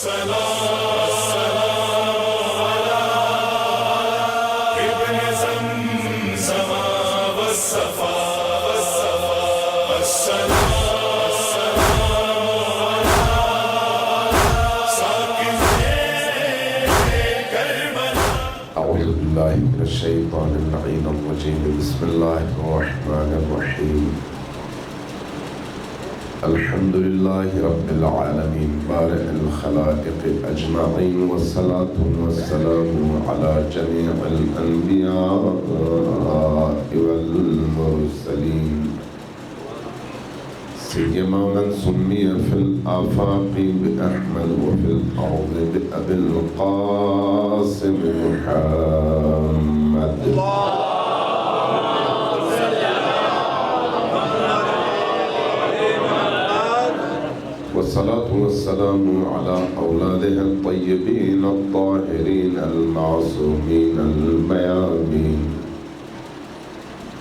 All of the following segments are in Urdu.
أعوذ بالله من الشيطان اللعين الرجيم بسم الله الرحمن الرحيم الحمد لله رب العالمين بارئ الخلائق أجمعين والصلاة والسلام على جميع الأنبياء والمرسلين سيما من سمي في الآفاق بأحمد وفي الأرض بأبي القاسم محمد والصلاة والسلام على أولاده الطيبين الطاهرين المعصومين الميامين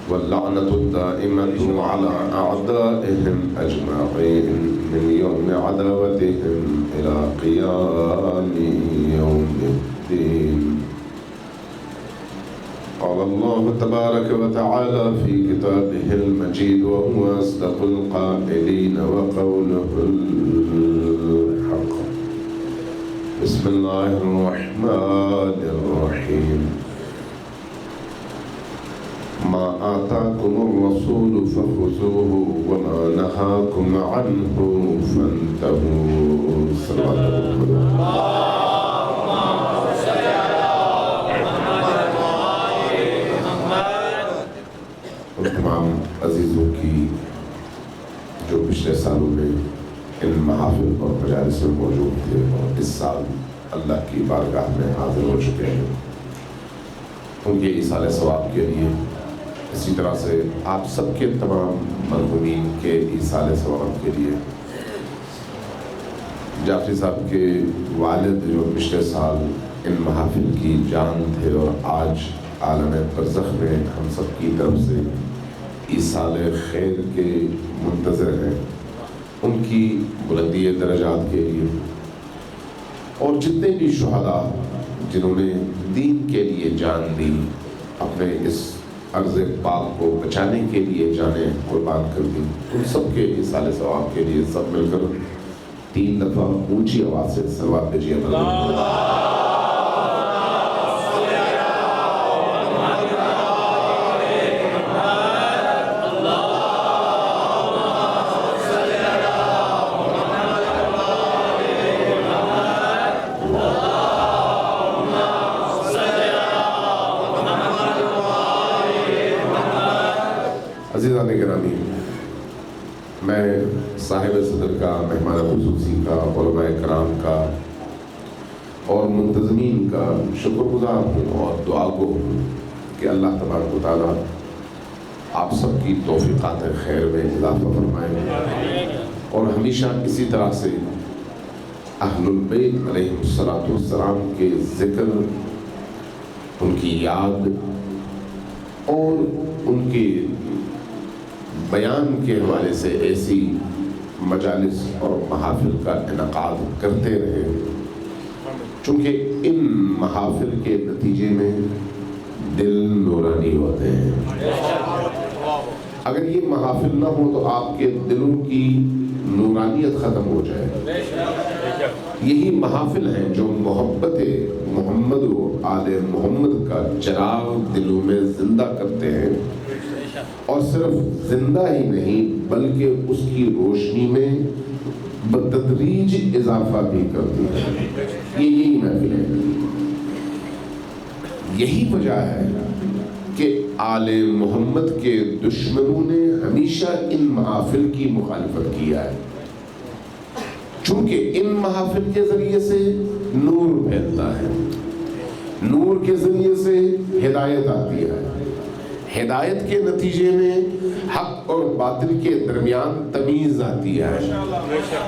واللعنة الدائمة على أعدائهم أجمعين من يوم عداوتهم إلى قيام يوم الدين. قال الله تبارك وتعالى في كتابه المجيد وهو أصدق القائلين وقوله الحق. بسم الله الرحمن الرحيم. ما آتاكم الرسول فخذوه وما نهاكم عنه فانتهوا. صلوات تمام عزیزوں کی جو پچھلے سالوں میں ان محافل اور مجالس میں موجود تھے اور اس سال اللہ کی بارگاہ میں حاضر ہو چکے ہیں، ان کے ایصال ثواب کے لیے، اسی طرح سے آپ سب کے تمام مرحومین کے ایصال ثواب کے لیے، جعفری صاحب کے والد جو پچھلے سال ان محافل کی جان تھے اور آج عالم برزخ میں ہم سب کی طرف سے ایصال خیر کے منتظر ہیں، ان کی بلندی درجات کے لیے، اور جتنے بھی شہداء جنہوں نے دین کے لیے جان دی، اپنے اس عرض پاک کو بچانے کے لیے جانیں قربان کر دی، ان سب کے ایصال ثواب کے لیے سب مل کر 3 دفعہ اونچی آواز سے صلوات بھیجیے. عزیزان گرامی، میں صاحب صدر کا، مہمان خصوصی کا، علماء کرام کا اور منتظمین کا شکر گزار ہوں اور دعا گو ہوں کہ اللہ تبارک و تعالیٰ آپ سب کی توفیقات خیر میں اضافہ فرمائے اور ہمیشہ اسی طرح سے اہل البیت علیہ السلام کے ذکر، ان کی یاد اور ان کے بیان کے حوالے سے ایسی مجالس اور محافل کا انعقاد کرتے رہے، چونکہ ان محافل کے نتیجے میں دل نورانی ہوتے ہیں. اگر یہ محافل نہ ہو تو آپ کے دلوں کی نورانیت ختم ہو جائے. یہی محافل ہیں جو محبت محمد و آل محمد کا چراغ دلوں میں زندہ کرتے ہیں، اور صرف زندہ ہی نہیں بلکہ اس کی روشنی میں بتدریج اضافہ بھی کرتی ہے. یہی محفل ہے. یہی وجہ ہے کہ آل محمد کے دشمنوں نے ہمیشہ ان محافل کی مخالفت کیا ہے، چونکہ ان محافل کے ذریعے سے نور پھیلتا ہے، نور کے ذریعے سے ہدایت آتی ہے، ہدایت کے نتیجے میں حق اور باطل کے درمیان تمیز آتی ہے،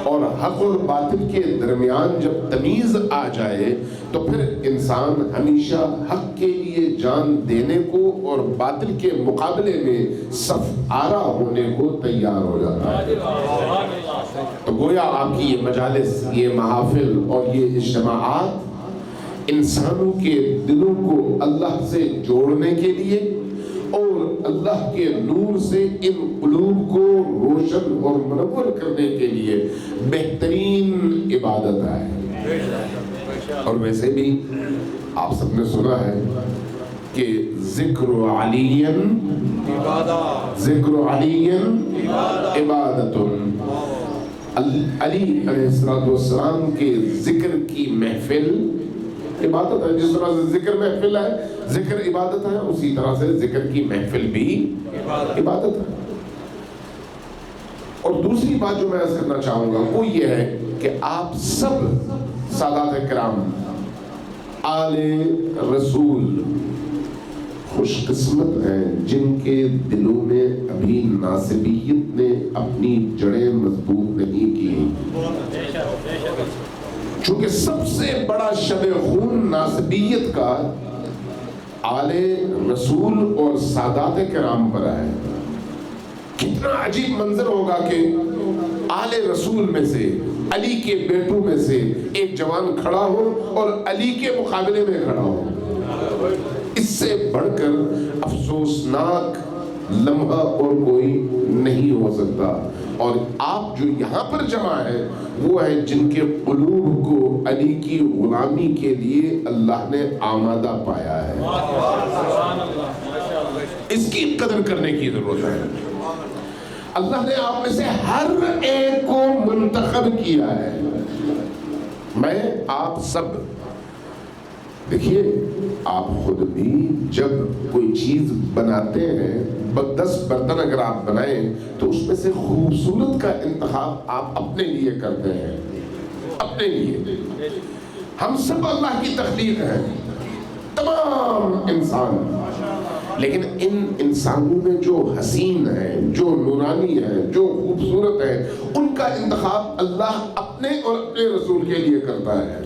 اور حق اور باطل کے درمیان جب تمیز آ جائے تو پھر انسان ہمیشہ حق کے لیے جان دینے کو اور باطل کے مقابلے میں صف آرا ہونے کو تیار ہو جاتا ہے۔ تو گویا آپ کی یہ مجالس، یہ محافل اور یہ اجتماعات انسانوں کے دلوں کو اللہ سے جوڑنے کے لیے اور اللہ کے نور سے ان قلوب کو روشن اور منور کرنے کے لیے بہترین عبادت ہے۔ اور ویسے بھی آپ سب نے سنا ہے کہ ذکر علی عبادت، علی علیہ السلام کے ذکر کی محفل عبادت ہے۔ جس طرح سے ذکر محفل ہے، ذکر عبادت ہے، اسی طرح سے ذکر کی محفل بھی عبادت ہے۔ اور دوسری بات جو میں عرض کرنا چاہوں گا وہ یہ ہے کہ آپ سب سادات کرام، آل رسول خوش قسمت ہیں جن کے دلوں میں ابھی ناسبیت نے اپنی جڑیں مضبوط نہیں کی، چونکہ سب سے بڑا شب خون ناسبیت کا آل رسول اور سادات کرام پر ہے۔ کتنا عجیب منظر ہوگا کہ آل رسول میں سے، علی کے بیٹوں میں سے ایک جوان کھڑا ہو اور علی کے مقابلے میں کھڑا ہو۔ اس سے بڑھ کر افسوسناک لمحہ اور کوئی نہیں ہو سکتا۔ اور آپ جو یہاں پر جمع ہیں وہ ہیں جن کے قلوب کو علی کی غلامی کے لیے اللہ نے آمادہ پایا ہے۔ اس کی قدر کرنے کی ضرورت ہے۔ اللہ نے آپ میں سے ہر ایک کو منتخب کیا ہے۔ میں آپ سب، دیکھیے آپ خود بھی جب کوئی چیز بناتے ہیں، 10 برتن اگر آپ بنائیں تو اس میں سے خوبصورت کا انتخاب آپ اپنے لیے کرتے ہیں، اپنے لیے۔ ہم سب اللہ کی تخلیق ہیں، تمام انسان، لیکن ان انسانوں میں جو حسین ہیں، جو نورانی ہیں، جو خوبصورت ہیں، ان کا انتخاب اللہ اپنے اور اپنے رسول کے لیے کرتا ہے۔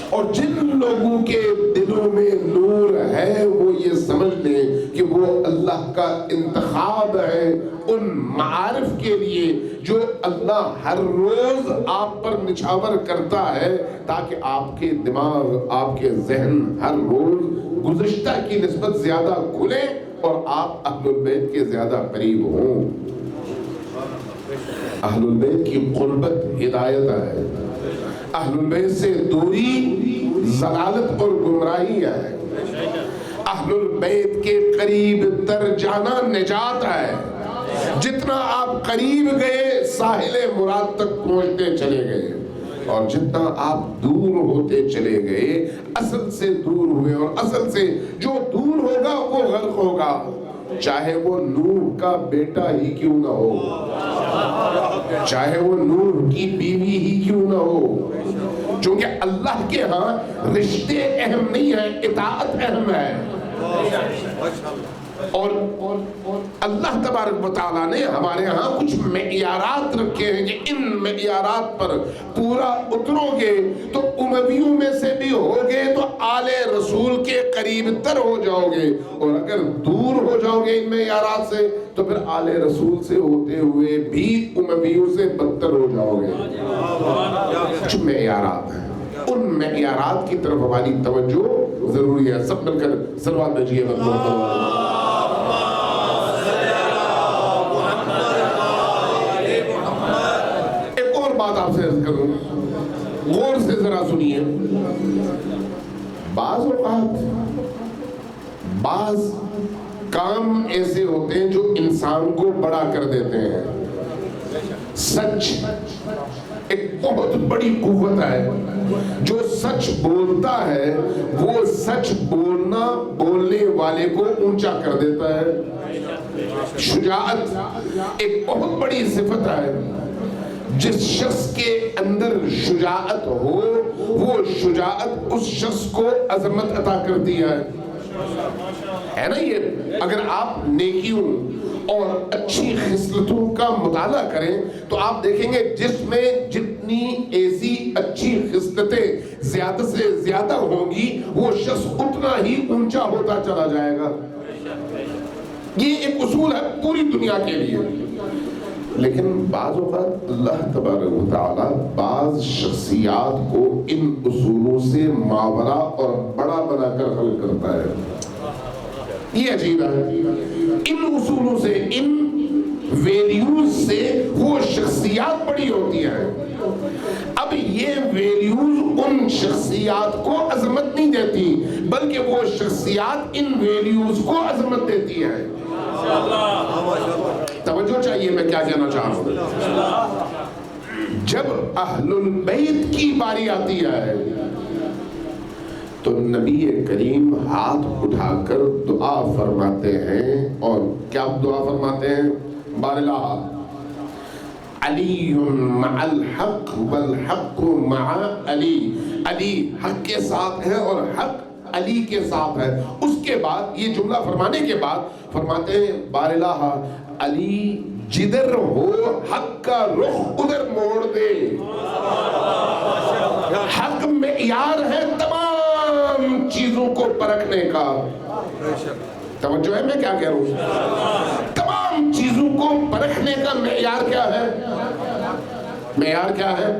اور جن لوگوں کے دلوں میں نور ہے وہ یہ سمجھ لیں کہ وہ اللہ کا انتخاب ہے ان معارف کے لیے جو اللہ ہر روز آپ پر نچھاور کرتا ہے، تاکہ آپ کے دماغ، آپ کے ذہن ہر روز گزشتہ کی نسبت زیادہ کھلے اور آپ اہل البیت کے زیادہ قریب ہوں۔ اہل البیت کی قربت ہدایت ہے، اہل البیت سے دوری ضلالت اور گمراہی ہے، اہل البیت کے قریب تر جانا نجات ہے۔ جتنا آپ قریب گئے ساحل مراد تک پہنچتے چلے گئے، اور جتنا آپ دور ہوتے چلے گئے اصل سے دور ہوئے، اور اصل سے جو دور ہوگا وہ غرق ہوگا، چاہے وہ نوح کا بیٹا ہی کیوں نہ ہو، چاہے وہ نوح کی بیوی ہی کیوں نہ ہو، چونکہ اللہ کے ہاں رشتے اہم نہیں ہیں، اطاعت اہم ہے۔ اور اللہ تبارک و تعالیٰ نے ہمارے ہاں کچھ معیارات رکھے ہیں کہ ان معیارات پر پورا اترو گے تو امویوں میں سے بھی ہوگے تو آل رسول کے قریب تر ہو جاؤ گے، اور اگر دور ہو جاؤ گے ان معیارات سے تو پھر آل رسول سے ہوتے ہوئے بھی امویوں سے بدتر ہو جاؤ گے۔ کچھ معیارات ہیں، ان معیارات کی طرف ہماری توجہ ضروری ہے۔ سب مل کر صلوات بھیجیے محمد۔ آپ سے عرض کروں، غور سے ذرا سنیے، بعض اوقات بعض کام ایسے ہوتے ہیں جو انسان کو بڑا کر دیتے ہیں۔ سچ ایک بہت بڑی قوت ہے، جو سچ بولتا ہے وہ سچ بولنا بولنے والے کو اونچا کر دیتا ہے۔ شجاعت ایک بہت بڑی صفت ہے، جس شخص کے اندر شجاعت ہو وہ شجاعت اس شخص کو عظمت عطا کرتی ہے۔ ہے نا یہ؟ اگر آپ نیکیوں اور اچھی خصلتوں کا مطالعہ کریں تو آپ دیکھیں گے جس میں جتنی ایسی اچھی خصلتیں زیادہ سے زیادہ ہوں گی وہ شخص اتنا ہی اونچا ہوتا چلا جائے گا. یہ ایک اصول ہے پوری دنیا کے لیے. لیکن بعض اوقات اللہ تبارک و تعالی بعض شخصیات کو ان اصولوں سے ماورا اور بڑا بنا کر خلق کرتا ہے. یہ عجیب ہے. ان اصولوں سے، ان ویلیوز سے وہ شخصیات بڑی ہوتی ہیں. اب یہ ویلیوز ان شخصیات کو عظمت نہیں دیتی بلکہ وہ شخصیات ان ویلیوز کو عظمت دیتی ہیں. توجہ چاہیے میں کیا کہنا چاہ رہا ہوں. جب اہل البیت کی باری آتی ہے تو نبی کریم ہاتھ اٹھا کر دعا فرماتے ہیں. اور کیا دعا فرماتے ہیں؟ بارلہ علی مع الحق والحق مع علی. علی حق کے ساتھ ہے اور حق علی کے ساتھ ہے. اس کے بعد یہ جملہ فرمانے کے بعد فرماتے ہیں بارلہ علی جدھر ہو حق کا رخ ادھر موڑ دے. حق معیار ہے تمام چیزوں کو پرکھنے کا. توجہ ہے میں کیا کہہ رہا ہوں؟ تمام چیزوں کو پرکھنے کا معیار کیا ہے؟ معیار کیا ہے؟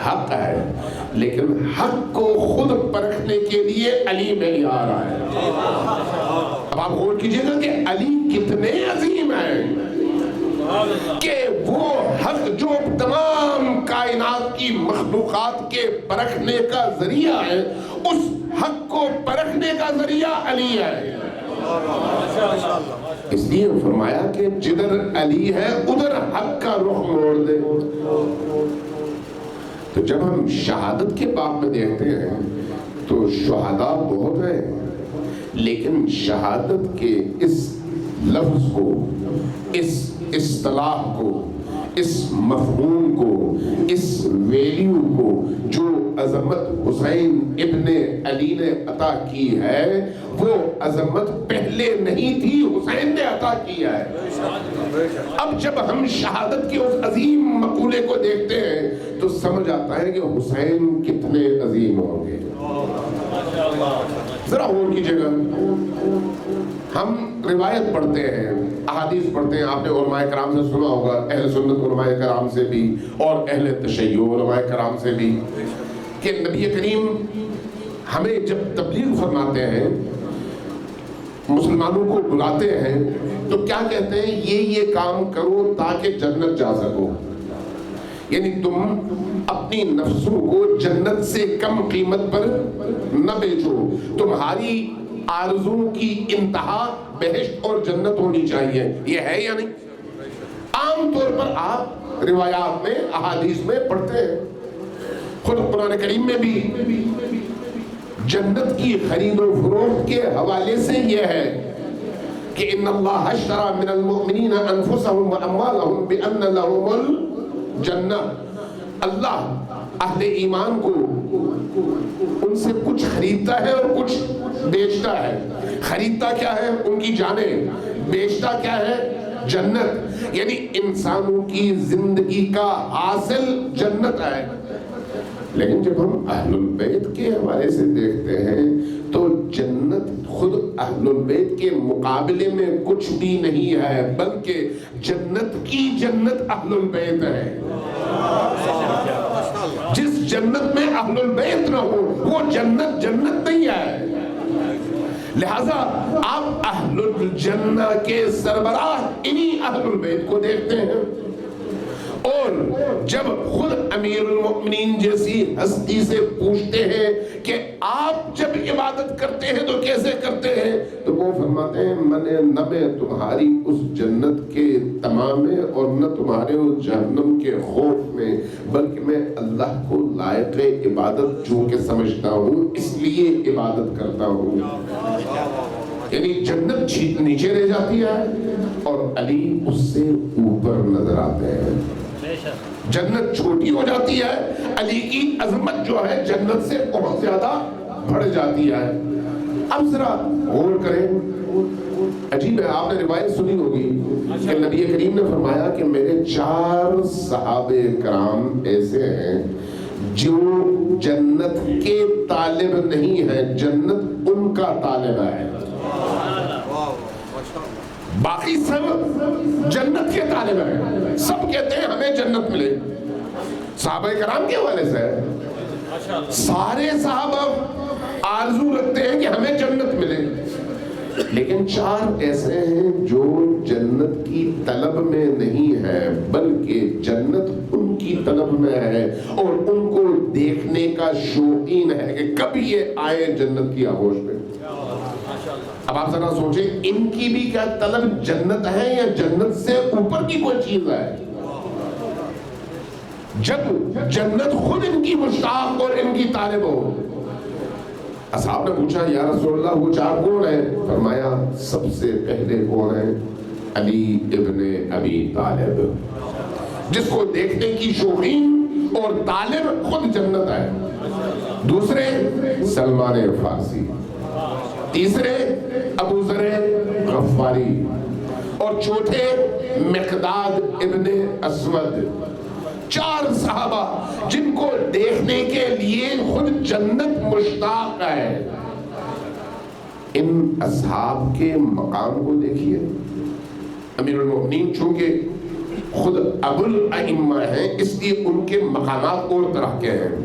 حق ہے. لیکن حق کو خود پرکھنے کے لیے علی معیار ہے. اب آپ غور کیجئے گا کہ علی کتنے عظیم ہیں کہ وہ حق جو تمام کائنات کی مخلوقات کے پرکھنے کا ذریعہ ہے اس حق کو پرکھنے کا ذریعہ علی ہے. اس لیے فرمایا کہ جدھر علی ہے ادھر حق کا رخ موڑ دے. تو جب ہم شہادت کے باب میں دیکھتے ہیں تو شہداء بہت ہیں لیکن شہادت کے اس لفظ کو، اس اصطلاح کو، اس مفہوم کو، اس ویلیو کو جو عظمت حسین ابن علی نے عطا کی ہے وہ عظمت پہلے نہیں تھی، حسین نے عطا کی ہے. اب جب ہم شہادت کے اس عظیم مقولے کو دیکھتے ہیں تو سمجھ آتا ہے کہ حسین کتنے عظیم ہوں گے. ذرا غور کیجئے گا. ہم روایت پڑھتے ہیں، احادیث پڑھتے ہیں. آپ نے علماء کرام سے سنا ہوگا، اہل سنت علماء کرام سے بھی اور اہل تشیع علماء کرام سے بھی، کہ نبی کریم ہمیں جب تبلیغ فرماتے ہیں، مسلمانوں کو بلاتے ہیں تو کیا کہتے ہیں؟ یہ کام کرو تاکہ جنت جا سکو. یعنی تم اپنی نفسوں کو جنت سے کم قیمت پر نہ بیچو. تمہاری آرزوں کی انتہا بہشت اور جنت ہونی چاہیے. یہ ہے یا نہیں؟ عام طور پر آپ روایات میں، احادیث میں پڑھتے ہیں. خود قرآن کریم میں بھی جنت کی خرید و فروخت کے حوالے سے یہ ہے کہ ان اللہ اشتری من المؤمنین انفسهم واموالهم بان لهم الجنہ. اللہ اہل ایمان کو ان سے کچھ خریدتا ہے اور کچھ بیچتا ہے. خریدتا کیا ہے؟ ان کی جانیں. بیچتا کیا ہے؟ جنت. یعنی انسانوں کی زندگی کا حاصل جنت ہے. لیکن جب ہم اہل البیت کے حوالے سے دیکھتے ہیں تو جنت خود اہل البیت کے مقابلے میں کچھ بھی نہیں ہے بلکہ جنت کی جنت اہل البیت ہے. جس جنت میں اہل البیت نہ ہو وہ جنت جنت نہیں ہے. لہذا آپ اہل الجنہ کے سربراہ انہی اہل البیت کو دیکھتے ہیں. اور جب خود امیر المؤمنین جیسی ہستی سے پوچھتے ہیں کہ آپ جب عبادت کرتے ہیں تو کیسے کرتے ہیں تو وہ فرماتے ہیں میں نہ تمہاری اس جنت کے تمامے اور نہ تمہارے اس جہنم کے خوف میں بلکہ میں اللہ کو لائق عبادت چونکہ سمجھتا ہوں اس لیے عبادت کرتا ہوں. یعنی جنت نیچے رہ جاتی ہے اور علی اس سے اوپر نظر آتے ہیں. جنت چھوٹی ہو جاتی ہے، علی کی عظمت جو ہے جنت سے بہت زیادہ بڑھ جاتی ہے. اب ذرا غور کریں، عجیب ہے، آپ نے روایت سنی ہوگی کہ نبی کریم نے فرمایا کہ میرے 4 صحابہ کرام ایسے ہیں جو جنت کے طالب نہیں ہیں، جنت ان کا طالب ہے۔ باقی سب جنت کے طالب ہیں، سب کہتے ہیں ہمیں جنت ملے۔ صحابہ کرام کے حوالے سے سارے صحابہ آرزو رکھتے ہیں کہ ہمیں جنت ملے، لیکن 4 ایسے ہیں جو جنت کی طلب میں نہیں ہے بلکہ جنت ان کی طلب میں ہے اور ان کو دیکھنے کا شوقین ہے کہ کب یہ آئے جنت کی آغوش میں۔ اب آپ ذرا سوچیں، ان کی بھی کیا طلب جنت ہے یا جنت سے اوپر کی کوئی چیز ہے؟ جب جنت خود ان کی مشتاق اور ان کی طالب ہو۔ اصحاب نے پوچھا یا رسول اللہ وہ 4 کون ہیں؟ فرمایا سب سے پہلے کون ہیں؟ علی ابن ابی طالب، جس کو دیکھنے کی شوقین اور طالب خود جنت ہے۔ دوسرے سلمان فارسی، تیسرے ابو ذر غفاری، اور چوتھے مقداد ابن اسود۔ 4 صحابہ جن کو دیکھنے کے لیے خود جنت مشتاق ہے۔ ان اصحاب کے مقام کو دیکھیے، امیر المؤمنین چونکہ خود ابو الائمہ ہیں اس لیے ان کے مقامات اور طرح کے ہیں،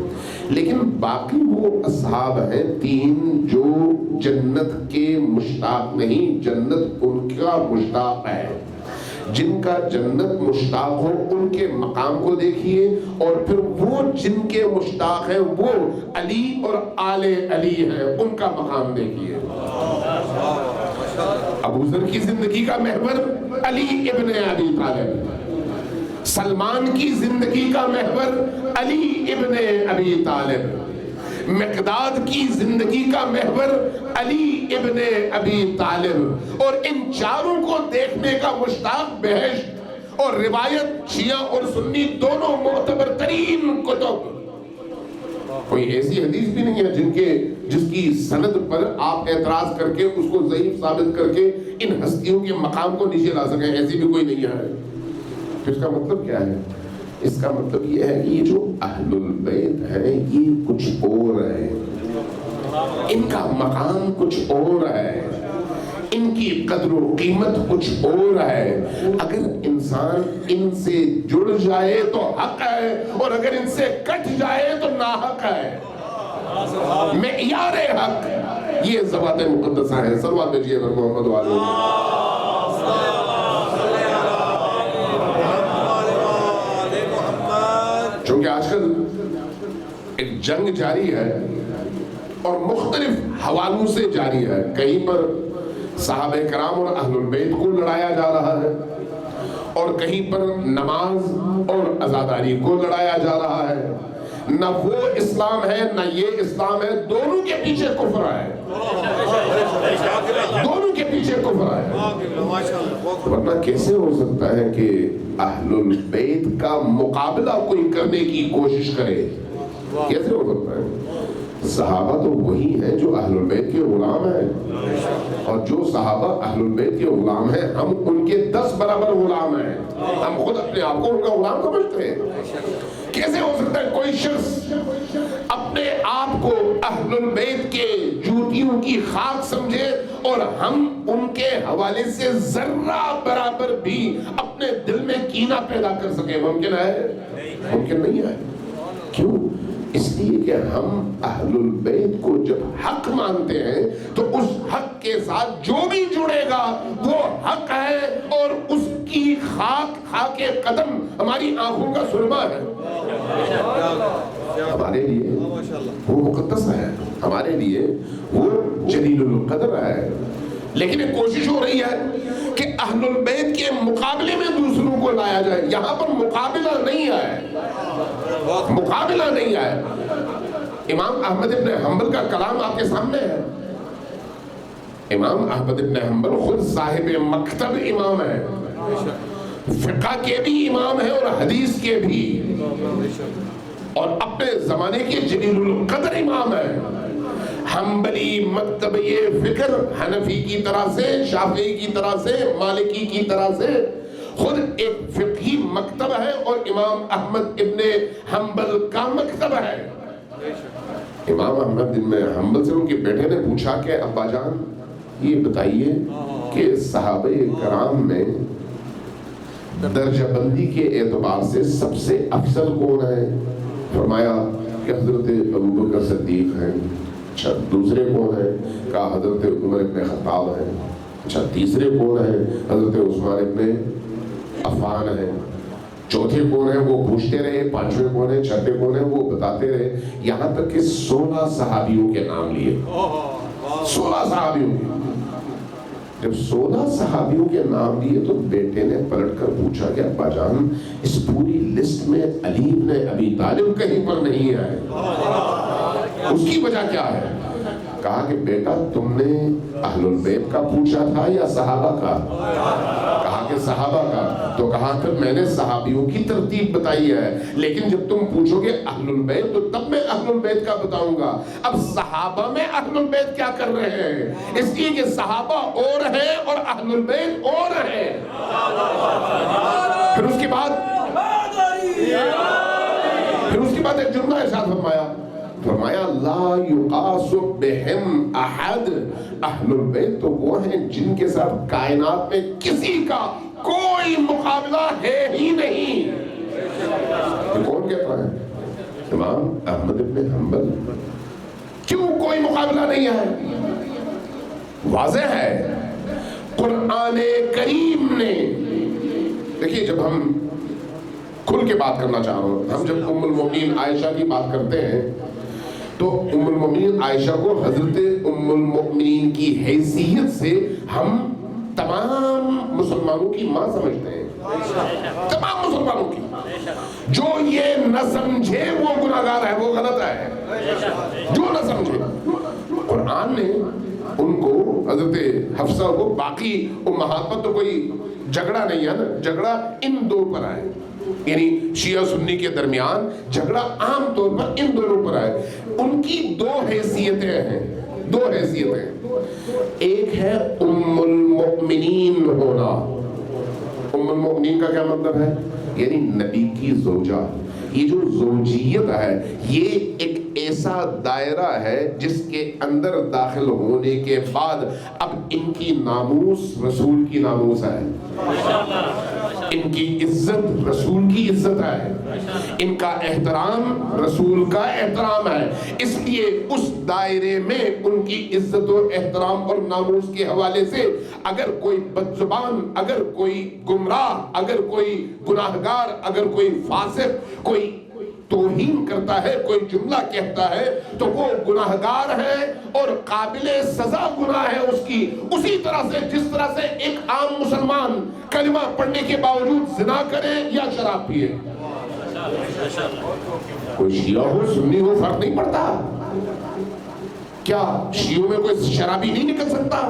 لیکن باقی وہ اصحاب ہیں 3 جو جنت کے مشتاق نہیں، جنت ان کا مشتاق ہے۔ جن کا جنت مشتاق ہو ان کے مقام کو دیکھیے، اور پھر وہ جن کے مشتاق ہیں وہ علی اور آل علی ہیں، ان کا مقام دیکھیے۔ ابو ذر کی زندگی کا محور علی ابن ابی طالب، سلمان کی زندگی کا محور علی ابن ابی طالب، مقداد کی زندگی کا محور علی ابن ابی طالب، اور ان 4 کو دیکھنے کا مشتاق بہشت۔ اور روایت شیعہ اور سنی دونوں معتبر ترین کتب، کوئی ایسی حدیث بھی نہیں ہے جس کی سند پر آپ اعتراض کر کے اس کو ضعیف ثابت کر کے ان ہستیوں کے مقام کو نیچے لا سکیں، ایسی بھی کوئی نہیں ہے۔ پھر اس کا مطلب کیا ہے؟ اس کا مطلب یہ ہے کہ یہ جو اہل البیت ہے یہ کچھ اور ہے، ان کا مقام کچھ اور ہے، ان کی قدر و قیمت کچھ اور ہے۔ اگر انسان ان سے جڑ جائے تو حق ہے، اور اگر ان سے کٹ جائے تو ناحق ہے۔ معیار حق یہ ذوات مقدسہ ہے۔ صلوات بھیجیے محمد والے۔ چونکہ آج کل ایک جنگ جاری ہے اور مختلف حوالوں سے جاری ہے، کہیں پر صحابہ کرام اور اہل البیت کو لڑایا جا رہا ہے، اور کہیں پر نماز اور عزاداری کو لڑایا جا رہا ہے۔ نہ وہ اسلام ہے نہ یہ اسلام ہے، دونوں کے پیچھے کفر ہے، دونوں کے پیچھے کفر ہے۔ ورنہ کیسے ہو سکتا ہے کہ اہل البیت کا مقابلہ کوئی کرنے کی کوشش کرے؟ کیسے ہو سکتا ہے؟ صحابہ تو وہی ہیں جو اہل البیت کے غلام ہیں، اور جو صحابہ اہل البیت کے غلام ہیں ہم ان کے 10 برابر غلام ہیں، ہم خود اپنے آپ کو ان کا غلام سمجھتے ہیں۔ کیسے ہو سکتا ہے کوئی شخص اپنے آپ کو اہل البیت کے جوتیوں کی خاک سمجھے اور ہم ان کے حوالے سے ذرہ برابر بھی اپنے دل میں کینہ پیدا کر سکے؟ ممکن ہے؟ ممکن نہیں ہے۔ کیوں؟ اس لیے کہ ہم اہل البیت کو جب حق مانتے ہیں تو اس حق کے ساتھ جو بھی جڑے گا وہ حق ہے، اور اس کی خاک قدم ہماری آنکھوں کا سرما ہے۔ ہمارے لیے وہ مقدس ہے، ہمارے لیے وہ جلیل القدر ہے۔ لیکن ایک کوشش ہو رہی ہے کہ اہل البیت کے مقابلے میں دوسروں کو لایا جائے۔ یہاں پر مقابلہ نہیں ہے، مقابلہ نہیں ہے۔ امام احمد ابن حنبل کا کلام آپ کے سامنے ہے۔ امام احمد ابن حنبل خود صاحب مکتب امام ہے، فقہ کے بھی امام ہیں اور حدیث کے بھی، اور اپنے زمانے کے جلیل القدر امام ہیں۔ حنبلی مکتب یہ فکر حنفی کی طرح سے، شافعی کی طرح سے، مالکی کی طرح سے خود ایک فقہی مکتب ہے، اور امام احمد ابن حنبل کا مکتب ہے۔ امام احمد ابن حنبل سے ان کے بیٹے نے پوچھا کہ ابا جان یہ بتائیے کہ صحابہ کرام میں درجہ بندی کے اعتبار سے سب سے افضل کون ہے؟ فرمایا کہ حضرت ابوبکر صدیق ہیں۔ اچھا دوسرے کون ہیں؟ کہا حضرت عمر ابن خطاب ہیں۔ اچھا تیسرے کون ہیں؟ حضرت عثمان ابن عفان ہیں۔ چوتھے کون ہیں؟ وہ پوچھتے رہے، پانچویں کون ہیں، چھٹے کون ہیں، وہ بتاتے رہے، یہاں تک کہ 16 صحابیوں کے نام لیے۔ 16 صحابیوں کے، جب 16 صحابیوں کے نام لیے تو بیٹے نے پلٹ کر پوچھا کہ ابا جان اس پوری لسٹ میں علی ابن ابی طالب کہیں پر نہیں ہے، اس کی وجہ کیا ہے؟ کہا کہ بیٹا تم نے اہل البیت کا پوچھا تھا یا صحابہ کا؟ کہا کہ صحابہ کا۔ تو کہا پھر میں نے صحابیوں کی ترتیب بتائی ہے، لیکن جب تم پوچھو گے اہل البیت تو تب میں اہل البیت کا بتاؤں گا۔ اب صحابہ میں اہل البیت کیا کر رہے ہیں؟ اس لیے کہ صحابہ اور ہیں اور اہل البیت اور ہیں۔ پھر اس کے بعد ایک جملہ ارشاد فرمایا لا یقاس بہم احد، اہل البیت تو وہ ہیں جن کے ساتھ کائنات میں کسی کا کوئی مقابلہ ہے ہی نہیں۔ کون کہتا ہے؟ امام احمد ابن حنبل۔ کیوں کوئی مقابلہ نہیں ہے؟ واضح ہے قرآن کریم نے، دیکھیے جب ہم کھل کے بات کرنا چاہ رہے ہیں، ہم جب ام المؤمنین عائشہ کی بات کرتے ہیں تو ام المؤمنین عائشہ کو حضرت ام المؤمنین کی حیثیت سے ہم تمام مسلمانوں کی ماں سمجھتے ہیں، تمام مسلمانوں کی۔ جو یہ نہ سمجھے وہ گناہگار ہے، وہ غلط ہے۔ جو نہ سمجھے، قرآن نے ان کو، حضرت حفصہ کو، باقی امہات پر تو کوئی جھگڑا نہیں ہے نا، جھگڑا ان دو پر ہے، یعنی شیعہ سنی کے درمیان جھگڑا عام طور پر ان دونوں پر ہے۔ ان کی دو حیثیتیں ہیں، دو حیثیتیں۔ ایک ہے ام المؤمنین ہونا۔ ام المؤمنین کا کیا مطلب ہے؟ یعنی نبی کی زوجہ۔ یہ جو زوجیت ہے یہ ایک ایسا دائرہ ہے جس کے اندر داخل ہونے کے بعد اب ان کی ناموس رسول کی ناموس ہے، ان کی عزت رسول کی عزت ہے، ان کا احترام رسول کا احترام ہے۔ اس لیے اس دائرے میں ان کی عزت و احترام اور ناموس کے حوالے سے اگر کوئی بدزبان، اگر کوئی گمراہ، اگر کوئی گناہگار، اگر کوئی فاسق کوئی توہین کرتا ہے، کوئی جملہ کہتا ہے تو وہ گناہگار ہے اور قابل سزا گناہ ہے اس کی، اسی طرح سے جس طرح سے ایک عام مسلمان کلمہ پڑھنے کے باوجود زنا کرے یا شراب پیے۔ کوئی شیعہ ہو سنی ہو فرق نہیں پڑتا۔ کیا شیعوں میں کوئی شرابی نہیں نکل سکتا؟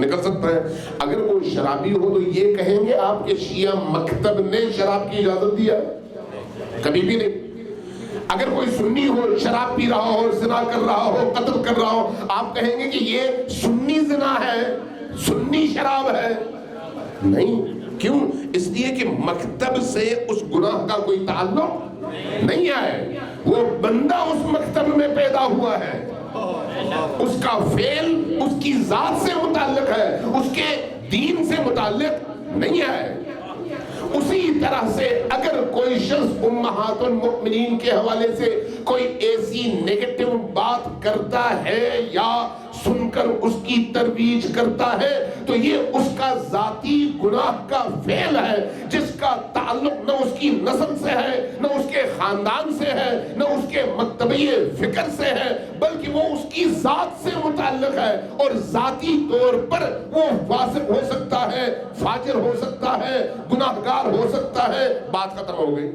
نکل سکتا ہے۔ اگر وہ شرابی ہو تو یہ کہیں گے آپ کے شیعہ مکتب نے شراب کی اجازت دیا؟ کبھی بھی نہیں۔ اگر کوئی سنی ہو شراب پی رہا ہو، زنا کر رہا ہو، قتل کر رہا ہو، آپ کہیں گے کہ یہ سنی زنا ہے، سنی شراب ہے؟ نہیں۔ کیوں؟ اس لیے کہ مکتب سے اس گناہ کا کوئی تعلق نہیں ہے، وہ بندہ اس مکتب میں پیدا ہوا ہے، اس کا فعل اس کی ذات سے متعلق ہے، اس کے دین سے متعلق نہیں ہے۔ اسی طرح سے اگر کوئی شخص امہات المؤمنین کے حوالے سے کوئی ایسی نیگیٹو بات کرتا ہے یا سن کر اس کی ترویج کرتا ہے تو یہ اس کا ذاتی گناہ کا فعل ہے، جس کا تعلق نہ اس کی نسل سے ہے، نہ اس کے خاندان سے ہے، نہ اس کے مکتبی فکر سے ہے، بلکہ وہ اس کی ذات سے متعلق ہے، اور ذاتی طور پر وہ فاسق ہو سکتا ہے، فاجر ہو سکتا ہے، گناہگار ہو سکتا ہے۔ بات ختم ہو گئی۔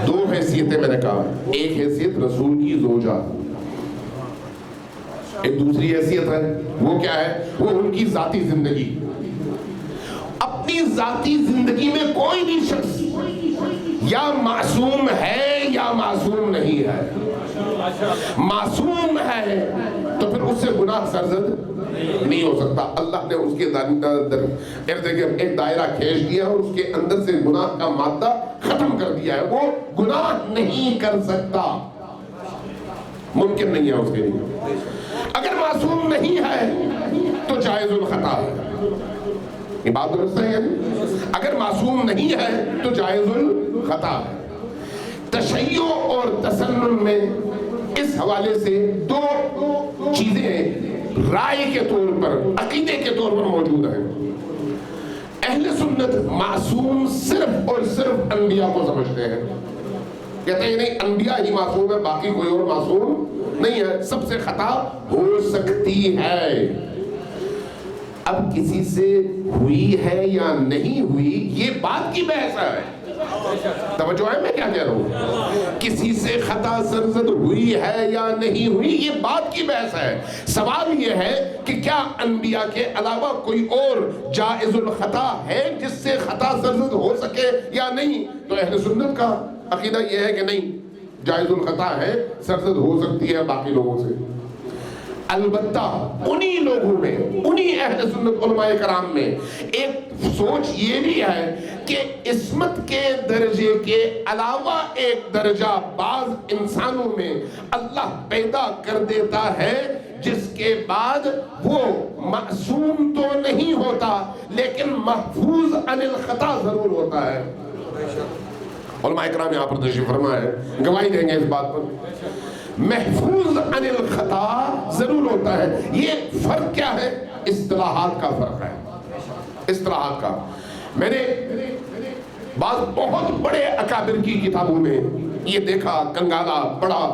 دو حیثیتیں میں نے کہا، ایک حیثیت رسول کی زوجہ، ایک دوسری حیثیت ہے، وہ کیا ہے؟ وہ ان کی ذاتی زندگی۔ اپنی ذاتی زندگی میں کوئی بھی شخص یا معصوم ہے یا معصوم نہیں ہے، معصوم ہے تو پھر اس سے گناہ سرزد نہیں ہو سکتا. اللہ نے اس کے ارد گرد ایک دائرہ کھینچ دیا اور اس کے اندر سے گناہ کا مادہ ختم کر دیا ہے. وہ گناہ نہیں کر سکتا, ممکن نہیں ہے اس کے لیے. اگر معصوم نہیں ہے تو جائز الخطا ہے. یہ بات درست ہے. اگر معصوم نہیں ہے تو جائز الخطا ہے. تشیع اور تسنن میں اس حوالے سے دو چیزیں رائے کے طور پر, عقیدے کے طور پر موجود ہیں. اہل سنت معصوم صرف اور صرف انبیاء کو سمجھتے ہیں. کہتے ہیں نہیں, انبیاء ہی معصوم ہے, باقی کوئی اور معصوم نہیں ہے, سب سے خطا ہو سکتی ہے. اب کسی سے ہوئی ہے یا نہیں ہوئی یہ بات کی بحث ہے. توجہ ہے میں کیا کہہ رہا ہوں؟ کسی سے خطا سرزد ہوئی ہے یا نہیں ہوئی یہ بات کی بحث ہے. سوال یہ ہے کہ کیا انبیاء کے علاوہ کوئی اور جائز الخطا ہے جس سے خطا سرزد ہو سکے یا نہیں؟ تو اہل سنت کا عقیدہ یہ ہے کہ نہیں, جائز الخطا ہے, سرزد ہو سکتی ہے باقی لوگوں سے. البتہ انہی لوگوں میں, انہی اہل سنت علماء کرام میں ایک سوچ یہ بھی ہے کہ عصمت کے درجے کے علاوہ ایک درجہ بعض انسانوں میں اللہ پیدا کر دیتا ہے جس کے بعد وہ معصوم تو نہیں ہوتا لیکن محفوظ عن الخطا ضرور ہوتا ہے. علماء کرام یہاں پر تشریف فرما ہے, گواہی دیں گے اس بات پر. محفوظ عن الخطا ضرور ہوتا ہے. یہ فرق کیا ہے؟ اصطلاحات کا فرق ہے, اصطلاحات کا. میں نے بعض بہت بڑے اکابر کی کتابوں میں یہ دیکھا, کنگالا پڑھا,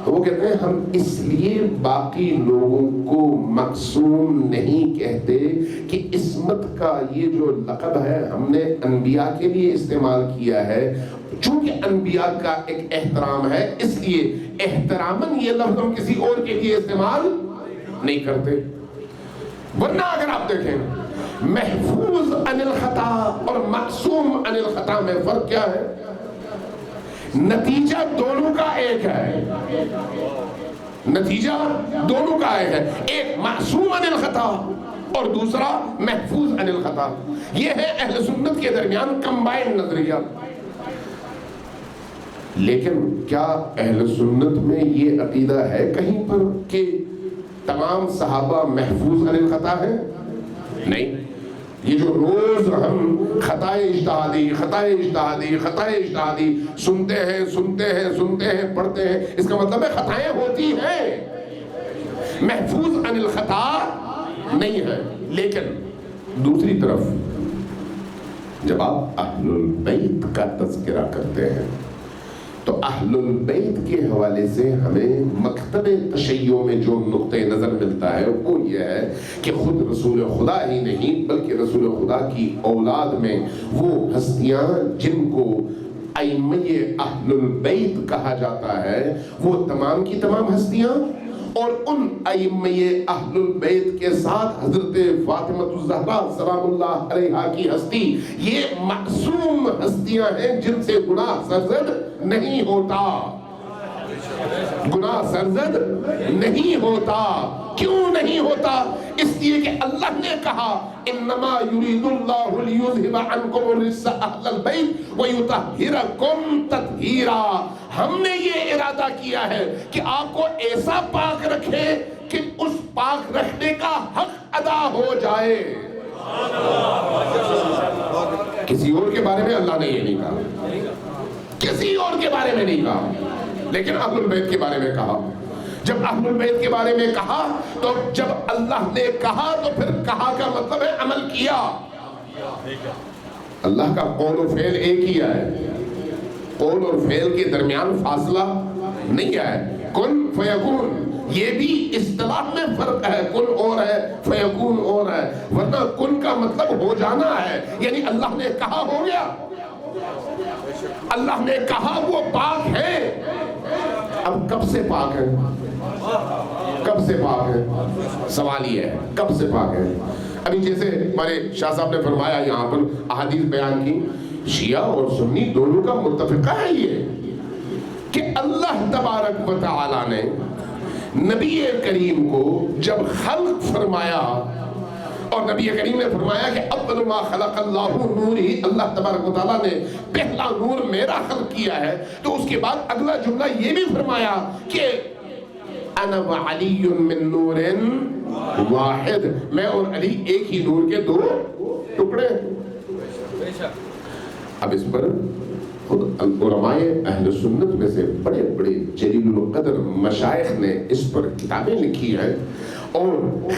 تو وہ کہتے ہیں ہم اس لیے باقی لوگوں کو معصوم نہیں کہتے کہ عصمت کا یہ جو لقب ہے ہم نے انبیاء کے لیے استعمال کیا ہے. چونکہ انبیاء کا ایک احترام ہے اس لیے احتراماً یہ لفظ ہم کسی اور کے لیے استعمال نہیں کرتے. ورنہ اگر آپ دیکھیں محفوظ عن الخطا اور معصوم عن الخطا میں فرق کیا ہے؟ نتیجہ دونوں کا ایک ہے, نتیجہ دونوں کا ایک ہے. ایک معصوم عن الخطا اور دوسرا محفوظ عن الخطا. یہ ہے اہل سنت کے درمیان کمبائنڈ نظریہ. لیکن کیا اہل سنت میں یہ عقیدہ ہے کہیں پر کہ تمام صحابہ محفوظ عن الخطا ہیں؟ نہیں. یہ جو روز ہم خطائے اجتہادی سنتے ہیں, پڑھتے ہیں, اس کا مطلب ہے خطائیں ہوتی ہیں, محفوظ عن الخطا نہیں ہے. لیکن دوسری طرف جب آپ اہل البیت کا تذکرہ کرتے ہیں تو اہل البیت کے حوالے سے ہمیں مکتب تشیع میں جو نقطہ نظر ملتا ہے وہ یہ ہے کہ خود رسول خدا ہی نہیں بلکہ رسول خدا کی اولاد میں وہ ہستیاں جن کو ائمہ اہل البیت کہا جاتا ہے وہ تمام کی تمام ہستیاں اور ان ائمہ اہل البیت کے ساتھ حضرت فاطمہ الزہرا سلام اللہ علیہا کی ہستی یہ معصوم ہستیاں ہیں جن سے گناہ سرزد نہیں ہوتا. گناہ سرزد نہیں ہوتا. کیوں نہیں ہوتا؟ اس لیے کہ اللہ نے کہا انما یرید اللہ لیذھب عنکم الرجس اہل البیت ویطہرکم تطہیرا. ہم نے یہ ارادہ کیا ہے کہ آپ کو ایسا پاک رکھے کہ اس پاک رکھنے کا حق ادا ہو جائے. کسی اور کے بارے میں اللہ نے یہ نہیں کہا, کسی اور کے بارے میں نہیں کہا, لیکن اہل البیت کے بارے میں کہا. جب اہل البیت کے بارے میں کہا تو جب اللہ نے کہا تو پھر کہا کا مطلب ہے عمل کیا. اللہ کا قول و فعل ایک ہی ہے, قول اور فعل کے درمیان فاصلہ نہیں ہے. کن فیکون یہ بھی اصطلاح میں فرق ہے, کن اور ہے فیکون اور ہے. ورنہ کن کا مطلب ہو جانا ہے, یعنی اللہ نے کہا ہو گیا, اللہ نے کہا وہ پاک ہے. اب کب سے پاک ہے؟ کب سے پاک ہے؟ سوال یہ ہے کب سے پاک ہے. ابھی جیسے ہمارے شاہ صاحب نے فرمایا یہاں پر احادیث بیان کی, شیعہ اور سنی دونوں کا متفقہ ہے یہ کہ اللہ تبارک و تعالی نے نبی کریم کو جب خلق فرمایا اور نبی کریم نے فرمایا کہ اول ما خلق اللہ نوری، اللہ تبارک و تعالیٰ نے پہلا نور میرا خلق کیا ہے، تو اس کے بعد اگلا جملہ یہ بھی فرمایا کہ انا وعلی من نور واحد، میں اور علی ایک ہی نور کے دو ٹکڑے۔ اب اس پر خود علماء اہل سنت میں سے بڑے بڑے جلیل القدر مشائخ نے اس پر کتابیں لکھی ہیں، اور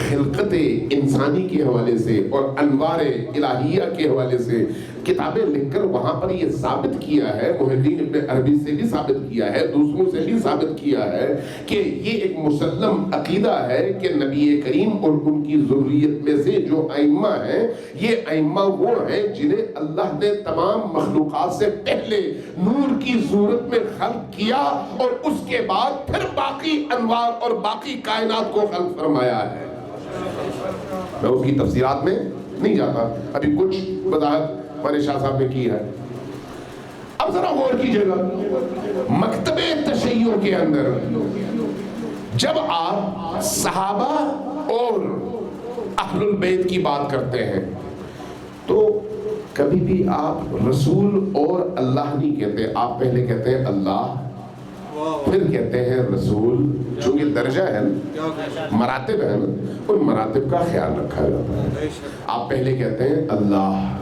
خلقت انسانی کے حوالے سے اور انوار الہیہ کے حوالے سے کتابیں لکھ کر وہاں پر یہ ثابت کیا ہے، محدثین ابن عربی سے بھی ثابت کیا ہے، دوسروں سے بھی ثابت کیا ہے کہ یہ ایک مسلم عقیدہ ہے کہ نبی کریم اور ان کی ذریت میں سے جو ائمہ ہیں، یہ ائمہ وہ ہیں جنہیں اللہ نے تمام مخلوقات سے پہلے نور کی صورت میں خلق کیا اور اس کے بعد پھر باقی انوار اور باقی کائنات کو خلق فرمایا ہے۔ میں اس کی تفسیرات میں نہیں جاتا، ابھی کچھ وضاحت ہمارے شاہ صاحب نے کی ہے۔ اب ذرا غور کیجئے گا، مکتب تشیع کے اندر جب آپ صحابہ اور اہل البیت کی بات کرتے ہیں تو کبھی بھی آپ رسول اور اللہ نہیں کہتے، آپ پہلے کہتے ہیں اللہ، پھر کہتے ہیں رسول، چونکہ درجہ ہے مراتب ہے نا، ان مراتب کا خیال رکھا جاتا ہے۔ آپ پہلے کہتے ہیں اللہ،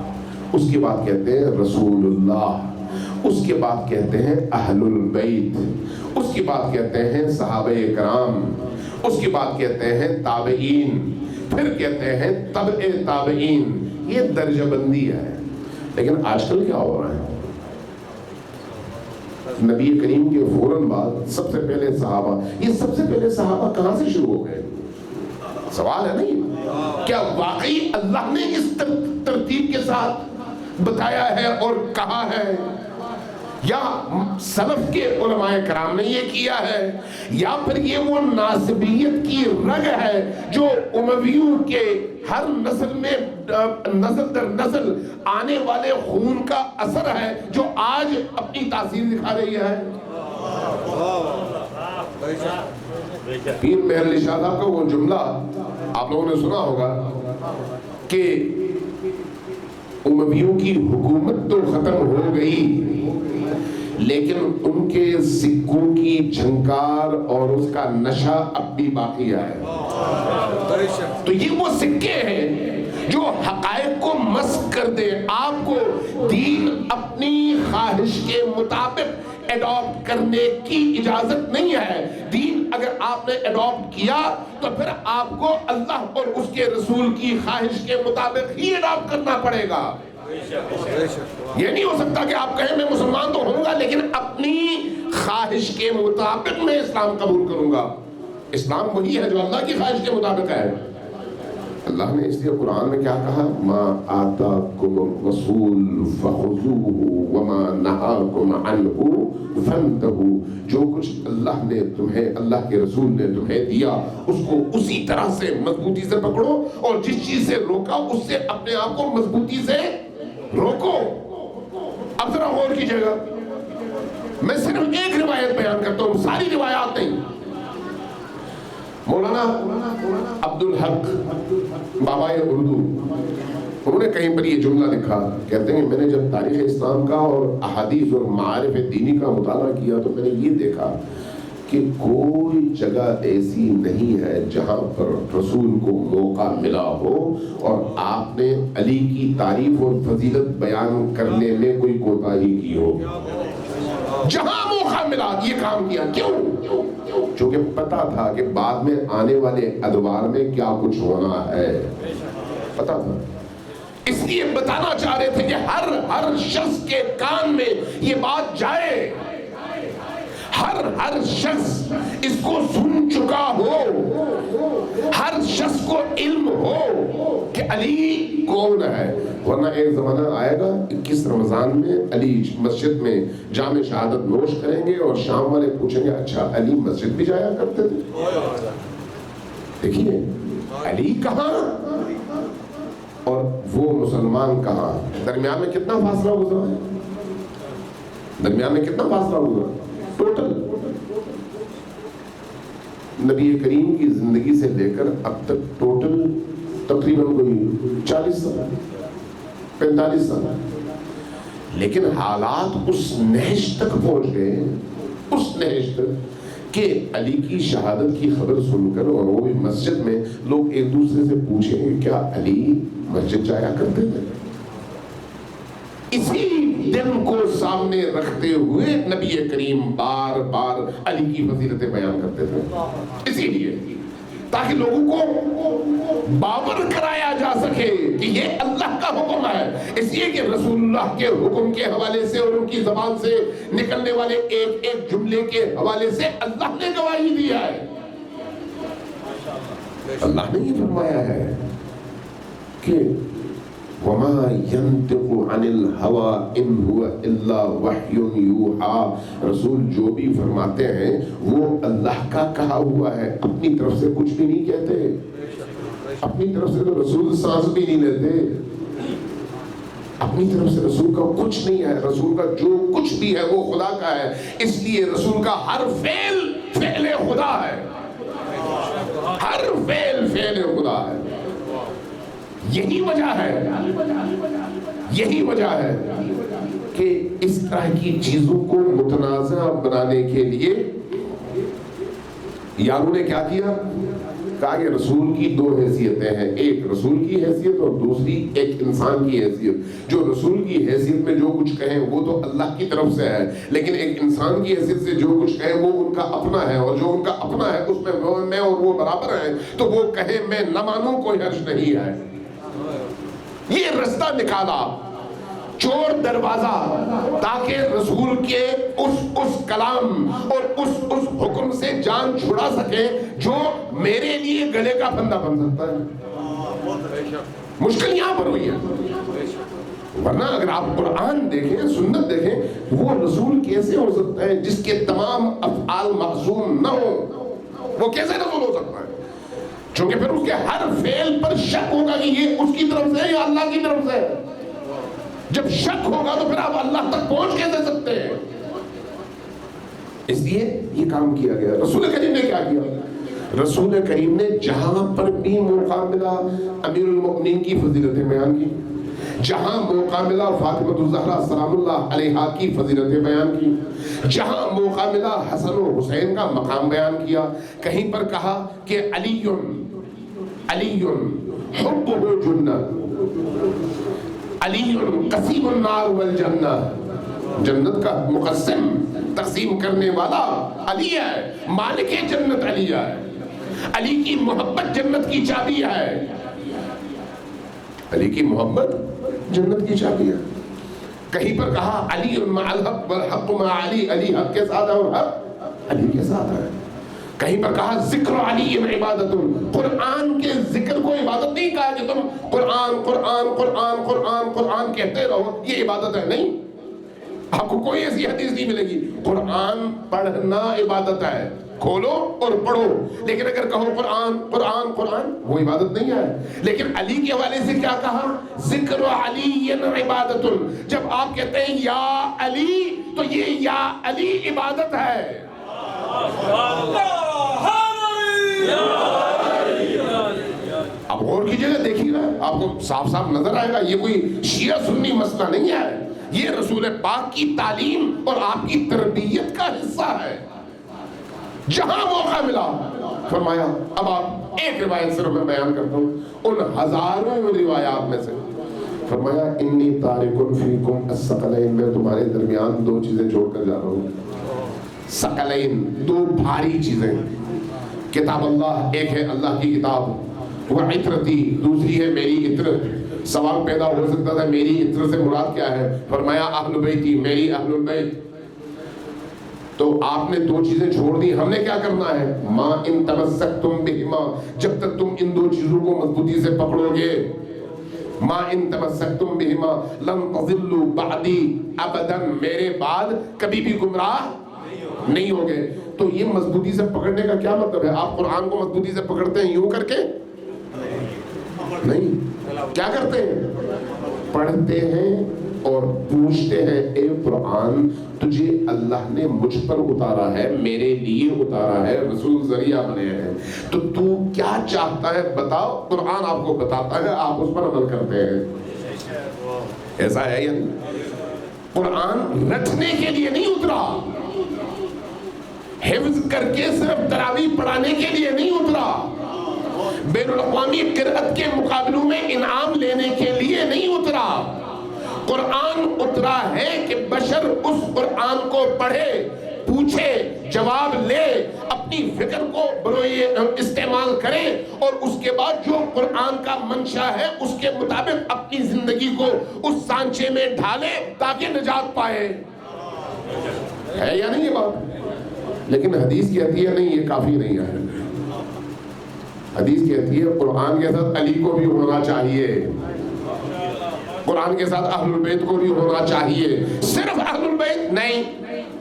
اس کے بعد کہتے ہیں رسول اللہ، اس کے بعد کہتے ہیں اہل البیت، اس کے بعد کہتے ہیں صحابہ کرام، اس کے بعد کہتے ہیں تابعین، پھر کہتے ہیں تبع تابعین۔ یہ درجہ بندی ہے، لیکن آج کل کیا ہو رہا ہے؟ نبی کریم کے فوراً بعد سب سے پہلے صحابہ، یہ سب سے پہلے صحابہ کہاں سے شروع ہو گئے؟ سوال ہے نہیں، کیا واقعی اللہ نے اس ترتیب کے ساتھ بتایا ہے اور کہا ہے، یا سلف کے علماء کرام نے یہ کیا ہے، یا پھر یہ وہ ناسبیت کی رگ ہے جو امویوں کے ہر نسل میں نسل در نسل آنے والے خون کا اثر ہے جو آج اپنی تاثیر دکھا رہی ہے۔ پیر مہر علی شاہ صاحب کا وہ جملہ آپ لوگوں نے سنا ہوگا کہ امویوں کی حکومت تو ختم ہو گئی لیکن ان کے سکوں کی جھنکار اور اس کا نشہ اب بھی باقی ہے۔ تو یہ وہ سکے ہیں جو حقائق کو مسخ کر دیں، آپ کو دین اپنی خواہش کے مطابق ایڈاپٹ کرنے کی اجازت نہیں ہے۔ دین اگر آپ نے ایڈاپٹ کیا تو پھر آپ کو اللہ اور اس کے رسول کی خواہش کے مطابق ہی ایڈاپٹ کرنا پڑے گا۔ یہ نہیں ہو سکتا کہ آپ کہیں میں مسلمان تو ہوں گا لیکن اپنی خواہش کے مطابق میں اسلام قبول کروں گا۔ اسلام وہی ہے جو اللہ کی خواہش کے مطابق ہے۔ اللہ نے اس لیے قرآن میں کیا کہا؟ ما آتاکم الرسول فخذوہ وما نہاکم عنہ فانتہوا، جو کچھ اللہ نے تمہیں، اللہ کے رسول نے تمہیں دیا اس کو اسی طرح سے مضبوطی سے پکڑو، اور جس چیز سے روکا اس سے اپنے آپ کو مضبوطی سے روکو۔ اب ذرا غور کیجئے گا، میں صرف ایک روایت بیان کرتا ہوں، ساری روایات نہیں۔ مولانا عبدالحق بابا اردو، انہوں نے کہیں پر یہ جملہ لکھا، کہتے ہیں میں نے جب تاریخ اسلام کا اور احادیث اور معارف دینی کا مطالعہ کیا تو میں نے یہ دیکھا کہ کوئی جگہ ایسی نہیں ہے جہاں پر رسول کو موقع ملا ہو اور آپ نے علی کی تعریف اور فضیلت بیان کرنے میں کوئی کوتاہی کی ہو۔ جہاں موقع ملا یہ کام کیا۔ کیوں؟ چونکہ پتا تھا کہ بعد میں آنے والے ادوار میں کیا کچھ ہونا ہے، پتا تھا، اس لیے بتانا چاہ رہے تھے کہ ہر شخص کے کان میں یہ بات جائے، ہر شخص اس کو سن چکا ہو، ہر شخص کو علم ہو کہ علی کون ہے۔ ورنہ ایک زمانہ آئے گا 21 رمضان میں علی مسجد میں جام شہادت نوش کریں گے اور شام والے پوچھیں گے اچھا علی مسجد بھی جایا کرتے تھے؟ دیکھیے علی کہاں اور وہ مسلمان کہاں، درمیان میں کتنا فاصلہ گزرا ہے، درمیان میں کتنا فاصلہ گزرا ٹوٹل نبی کریم کی زندگی سے لے کر اب تک ٹوٹل تقریباً کوئی 40 سال 45 سال، لیکن حالات اس نہج تک پہنچ گئے، اس نہج تک کہ علی کی شہادت کی خبر سن کر، اور وہ بھی مسجد میں، لوگ ایک دوسرے سے پوچھیں کہ کیا علی مسجد جایا کرتے تھے؟ اسی دن کو سامنے رکھتے ہوئے نبی کریم بار بار علی کی فضیلتیں بیان کرتے تھے، اسی لیے تاکہ لوگوں کو باور کرایا جا سکے کہ یہ اللہ کا حکم ہے، اس لیے کہ رسول اللہ کے حکم کے حوالے سے اور ان کی زبان سے نکلنے والے ایک ایک جملے کے حوالے سے اللہ نے گواہی دیا ہے۔ اللہ نے یہ فرمایا ہے کہ وَمَا يَنْتِقُ عَنِ الْهَوَىٰ إِنْ هُوَ إِلَّا وَحْيٌ يُوحَىٰ، رسول جو بھی فرماتے ہیں وہ اللہ کا کہا ہوا ہے، اپنی طرف سے کچھ بھی نہیں کہتے، اپنی طرف سے تو رسول سانس بھی نہیں لیتے، اپنی طرف سے رسول کا کچھ نہیں ہے، رسول کا جو کچھ بھی ہے وہ خدا کا ہے، اس لیے رسول کا ہر فعل فعل خدا ہے، ہر فعل فعل خدا ہے۔ یہی وجہ ہے کہ اس طرح کی چیزوں کو متنازع بنانے کے لیے یاروں نے کیا کیا؟ کہا کہ رسول کی دو حیثیتیں ہیں، ایک رسول کی حیثیت اور دوسری ایک انسان کی حیثیت۔ جو رسول کی حیثیت میں جو کچھ کہیں وہ تو اللہ کی طرف سے ہے، لیکن ایک انسان کی حیثیت سے جو کچھ کہیں وہ ان کا اپنا ہے، اور جو ان کا اپنا ہے اس میں اور وہ برابر ہیں، تو وہ کہیں میں نہ مانوں کوئی حرج نہیں ہے۔ یہ رستہ نکالا، چور دروازہ، تاکہ رسول کے اس کلام اور اس حکم سے جان چھڑا سکے جو میرے لیے گلے کا پھندا بن سکتا ہے۔ مشکل یہاں پر ہوئی ہے، ورنہ اگر آپ قرآن دیکھیں، سنت دیکھیں، وہ رسول کیسے ہو سکتا ہے جس کے تمام افعال معصوم نہ ہو؟ وہ کیسے رسول ہو سکتا ہے؟ چونکہ پھر اس کے ہر فعل پر شک ہوگا کہ یہ اس کی طرف سے ہے یا اللہ کی طرف سے ہے۔ جب شک ہوگا تو پھر آپ اللہ تک پہنچ کیسے سکتے ہیں؟ اس لیے یہ کام کیا گیا۔ رسول کریم نے کیا کیا؟ رسول کریم نے جہاں پر بھی موقع ملا امیر المؤمنین کی فضیلتیں بیان کی، جہاں موقع ملا فاطمہ الزہرا سلام اللہ علیہا کی فضیلتیں بیان کی، جہاں موقع ملا حسن و حسین کا مقام بیان کیا۔ کہیں پر کہا کہ علی حبہ جنہ، علی قسیم النار والجنہ، جنت کا مقسم تقسیم کرنے والا علی ہے، مالک جنت علی ہے، علی کی محبت جنت کی چابی ہے، علی کی محبت جنت کی چابی ہے۔ کہیں پر کہا علی مع الحق والحق مع علی، علی حق کے ساتھ ہے اور حق علی کے ساتھ ہے۔ کہیں پر کہا ذکر علی عبادت، قرآن کے ذکر کو عبادت نہیں کہا کہ تم قرآن قرآن قرآن قرآن قرآن کہتے رہو، یہ عبادت ہے، نہیں، آپ کو کوئی ایسی حدیث نہیں ملے گی۔ قرآن پڑھنا عبادت ہے، کھولو اور پڑھو، لیکن اگر کہو قرآن قرآن قرآن، وہ عبادت نہیں ہے۔ لیکن علی کے حوالے سے کیا کہا؟ ذکر علی عبادت، جب آپ کہتے ہیں یا علی تو یہ یا علی عبادت ہے۔ اب غور کیجئے گا، دیکھیے گا، آپ کو صاف صاف نظر آئے گا، یہ کوئی شیعہ سنی مسئلہ نہیں ہے، یہ رسول پاک کی تعلیم اور آپ کی تربیت کا حصہ ہے۔ جہاں موقع ملا فرمایا، اب آپ ایک روایت صرف میں بیان کرتا ہوں ان ہزاروں روایات میں سے، فرمایا انی تارک فیکم الثقلین، میں تمہارے درمیان دو چیزیں چھوڑ کر جا رہا ہوں۔ ثقلین، دو بھاری چیزیں، کتاب اللہ، ایک ہے اللہ کی کتاب، وہ عطرتی، دوسری ہے میری عطرت۔ سوال پیدا ہو سکتا تھا میری عطرت سے مراد کیا ہے؟ فرمایا اہل بیتی، میری اہل البیت۔ تو آپ نے دو چیزیں چھوڑ دی، ہم نے کیا کرنا ہے؟ ما ان تمسکتم بہما، جب تک تم ان دو چیزوں کو مضبوطی سے پکڑو گے، ما ان تمسکتم بہما لن تضلوا بعدی ابدا، میرے بعد کبھی بھی گمراہ نہیں ہوگے۔ تو یہ مضبوطی سے پکڑنے کا کیا مطلب ہے؟ آپ قرآن کو مضبوطی سے پکڑتے ہیں یوں کر کے؟ نہیں، کیا کرتے ہیں؟ پڑھتے ہیں، اور پوچھتے ہیں اے قرآن تجھے اللہ نے مجھ پر اتارا ہے، میرے لیے اتارا ہے، رسول ذریعہ بنے ہیں، تو تو کیا چاہتا ہے بتاؤ، قرآن آپ کو بتاتا ہے، آپ اس پر عمل کرتے ہیں۔ ایسا ہے یا نہیں؟ قرآن رٹنے کے لیے نہیں اترا، حفظ کر کے صرف تراویح پڑھانے کے لیے نہیں اترا، بین الاقوامی قرأت کے مقابلوں میں انعام لینے کے لیے نہیں اترا۔ قرآن اترا ہے کہ بشر اس قرآن کو پڑھے، پوچھے، جواب لے، اپنی فکر کو بروئے استعمال کرے، اور اس کے بعد جو قرآن کا منشا ہے اس کے مطابق اپنی زندگی کو اس سانچے میں ڈھالے تاکہ نجات پائے۔ ہے یا نہیں یہ بات؟ لیکن حدیث کہتی ہے نہیں، یہ کافی نہیں ہے۔ حدیث کہتی ہے قرآن کے ساتھ علی کو بھی ہونا چاہیے، قرآن کے ساتھ اہل البیت کو بھی ہونا چاہیے، صرف اہل البیت نہیں،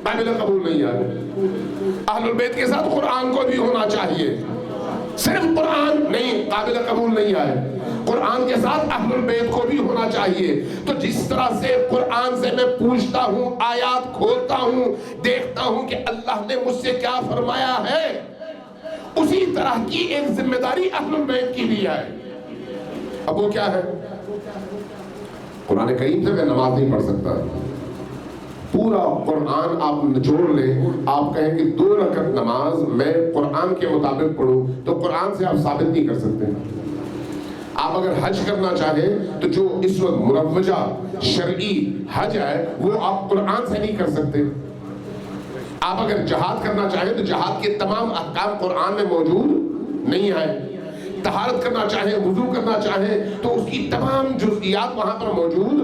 قابل قبول نہیں ہے۔ اہل البیت کے ساتھ قرآن کو بھی ہونا چاہیے، صرف قرآن نہیں، قابل قبول نہیں ہے۔ قرآن کے ساتھ اہل البیت کو بھی ہونا چاہیے۔ تو جس طرح سے قرآن سے میں پوچھتا ہوں، آیات کھولتا ہوں، دیکھتا ہوں کہ اللہ نے مجھ سے کیا فرمایا ہے، اسی طرح کی ایک ذمہ داری اہل البیت کی بھی ہے۔ اب وہ کیا ہے؟ قرآن کریم سے میں نماز نہیں پڑھ سکتا، پورا قرآن آپ نچوڑ لیں، آپ کہیں کہ 2 رکعت نماز میں قرآن کے مطابق پڑھوں، تو قرآن سے آپ ثابت نہیں کر سکتے۔ آپ اگر حج کرنا چاہیں تو جو اس وقت مروجہ شرعی حج ہے وہ آپ قرآن سے نہیں کر سکتے۔ آپ اگر جہاد کرنا چاہیں تو جہاد کے تمام احکام قرآن میں موجود نہیں ہے۔ طہارت کرنا چاہیں، وضو کرنا چاہیں تو اس کی تمام جزئیات وہاں پر موجود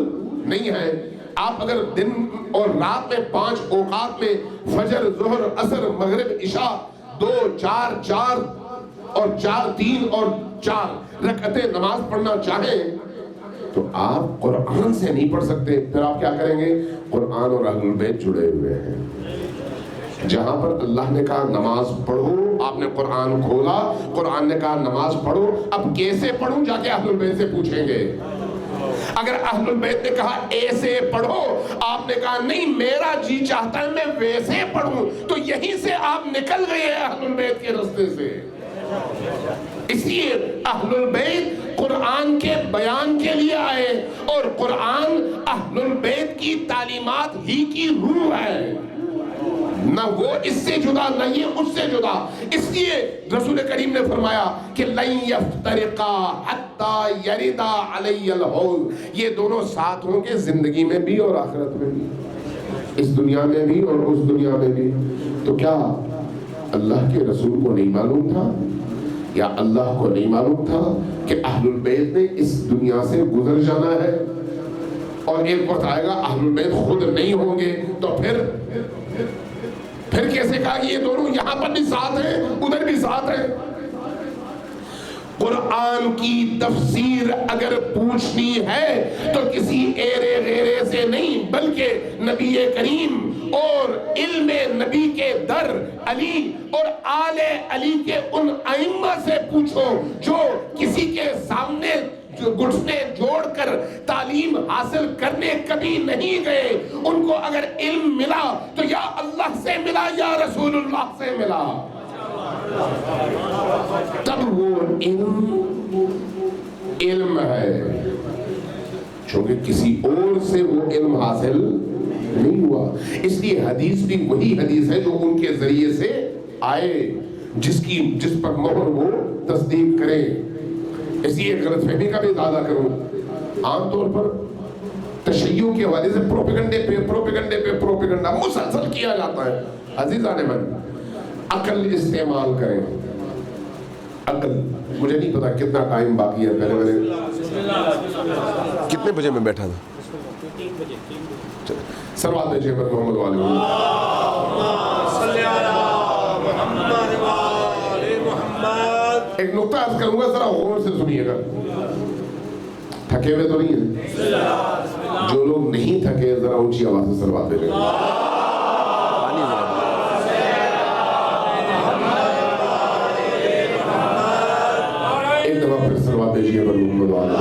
نہیں ہے۔ آپ اگر دن اور رات میں 5 اوقات میں فجر، ظہر، عصر، مغرب، عشاء 2 4 4 اور 4 3 اور 4 رکعتیں نماز پڑھنا چاہیں تو آپ قرآن سے نہیں پڑھ سکتے۔ پھر آپ کیا کریں گے؟ قرآن اور اہل البیت جڑے ہوئے ہیں۔ جہاں پر اللہ نے کہا نماز پڑھو، آپ نے قرآن کھولا، قرآن نے کہا نماز پڑھو، اب کیسے پڑھوں جا کے اہل البیت سے پوچھیں گے۔ اگر اہل البیت نے کہا ایسے پڑھو، آپ نے کہا نہیں میرا جی چاہتا ہے میں ویسے پڑھوں، تو یہیں سے آپ نکل گئے ہیں اہل البیت کے راستے سے۔ اس لیے اہل البیت قرآن کے بیان کے لیے آئے، اور قرآن اہل البیت کی تعلیمات ہی کی روح ہے، نہ وہ اس سے جدا نہ یہ اس سے جدا۔ اس لیے رسول کریم نے فرمایا کہ لن یفترقا حتی یردا علی الحوض، یہ دونوں ساتھ ہوں گے زندگی میں بھی اور آخرت میں بھی، اس دنیا میں بھی اور اس دنیا میں بھی۔ تو کیا اللہ کے رسول کو نہیں معلوم تھا یا اللہ کو نہیں معلوم تھا کہ اہل البیت نے اس دنیا سے گزر جانا ہے، اور ایک وقت آئے گا اہل البیت خود نہیں ہوں گے؟ تو پھر کیسے کہا کہ یہ دونوں یہاں پر بھی ساتھ ہیں ادھر بھی ساتھ ہیں؟ قرآن کی تفسیر اگر پوچھنی ہے تو کسی ایرے غیرے سے نہیں، بلکہ نبی کریم اور علم نبی کے در علی اور آل علی کے ان ائمہ سے پوچھو جو کسی کے سامنے گھٹنے جوڑ کر تعلیم حاصل کرنے کبھی نہیں گئے۔ ان کو اگر علم ملا تو یا اللہ سے ملا یا رسول اللہ سے ملا، تب وہ علم ہے، چونکہ کسی اور سے وہ علم حاصل نہیں ہوا۔ اس لیے حدیث بھی وہی حدیث ہے جو ان کے ذریعے سے آئے، جس پر مہر وہ تصدیق کرے۔ اس لیے غلط فہمی کا بھی اضافہ کروں، عام طور پر تشیع کے حوالے سے پروپیگنڈا مسلسل کیا جاتا ہے۔ عزیزان من، عقل استعمال کریں، عقل۔ مجھے نہیں پتا کتنا ٹائم باقی ہے، پہلے میں نے کتنے بجے میں بیٹھا تھا؟ سروات بھیجیے پر محمد والے ایک نقطہ عرض کروں گا، ذرا غور سے سنیے گا۔ تھکے ہوئے تو نہیں ہیں؟ جو لوگ نہیں تھکے ذرا اونچی آواز سے سروات بھیجیں۔ ایک دفعہ پھر سروات بھیجیے پر محمد والے۔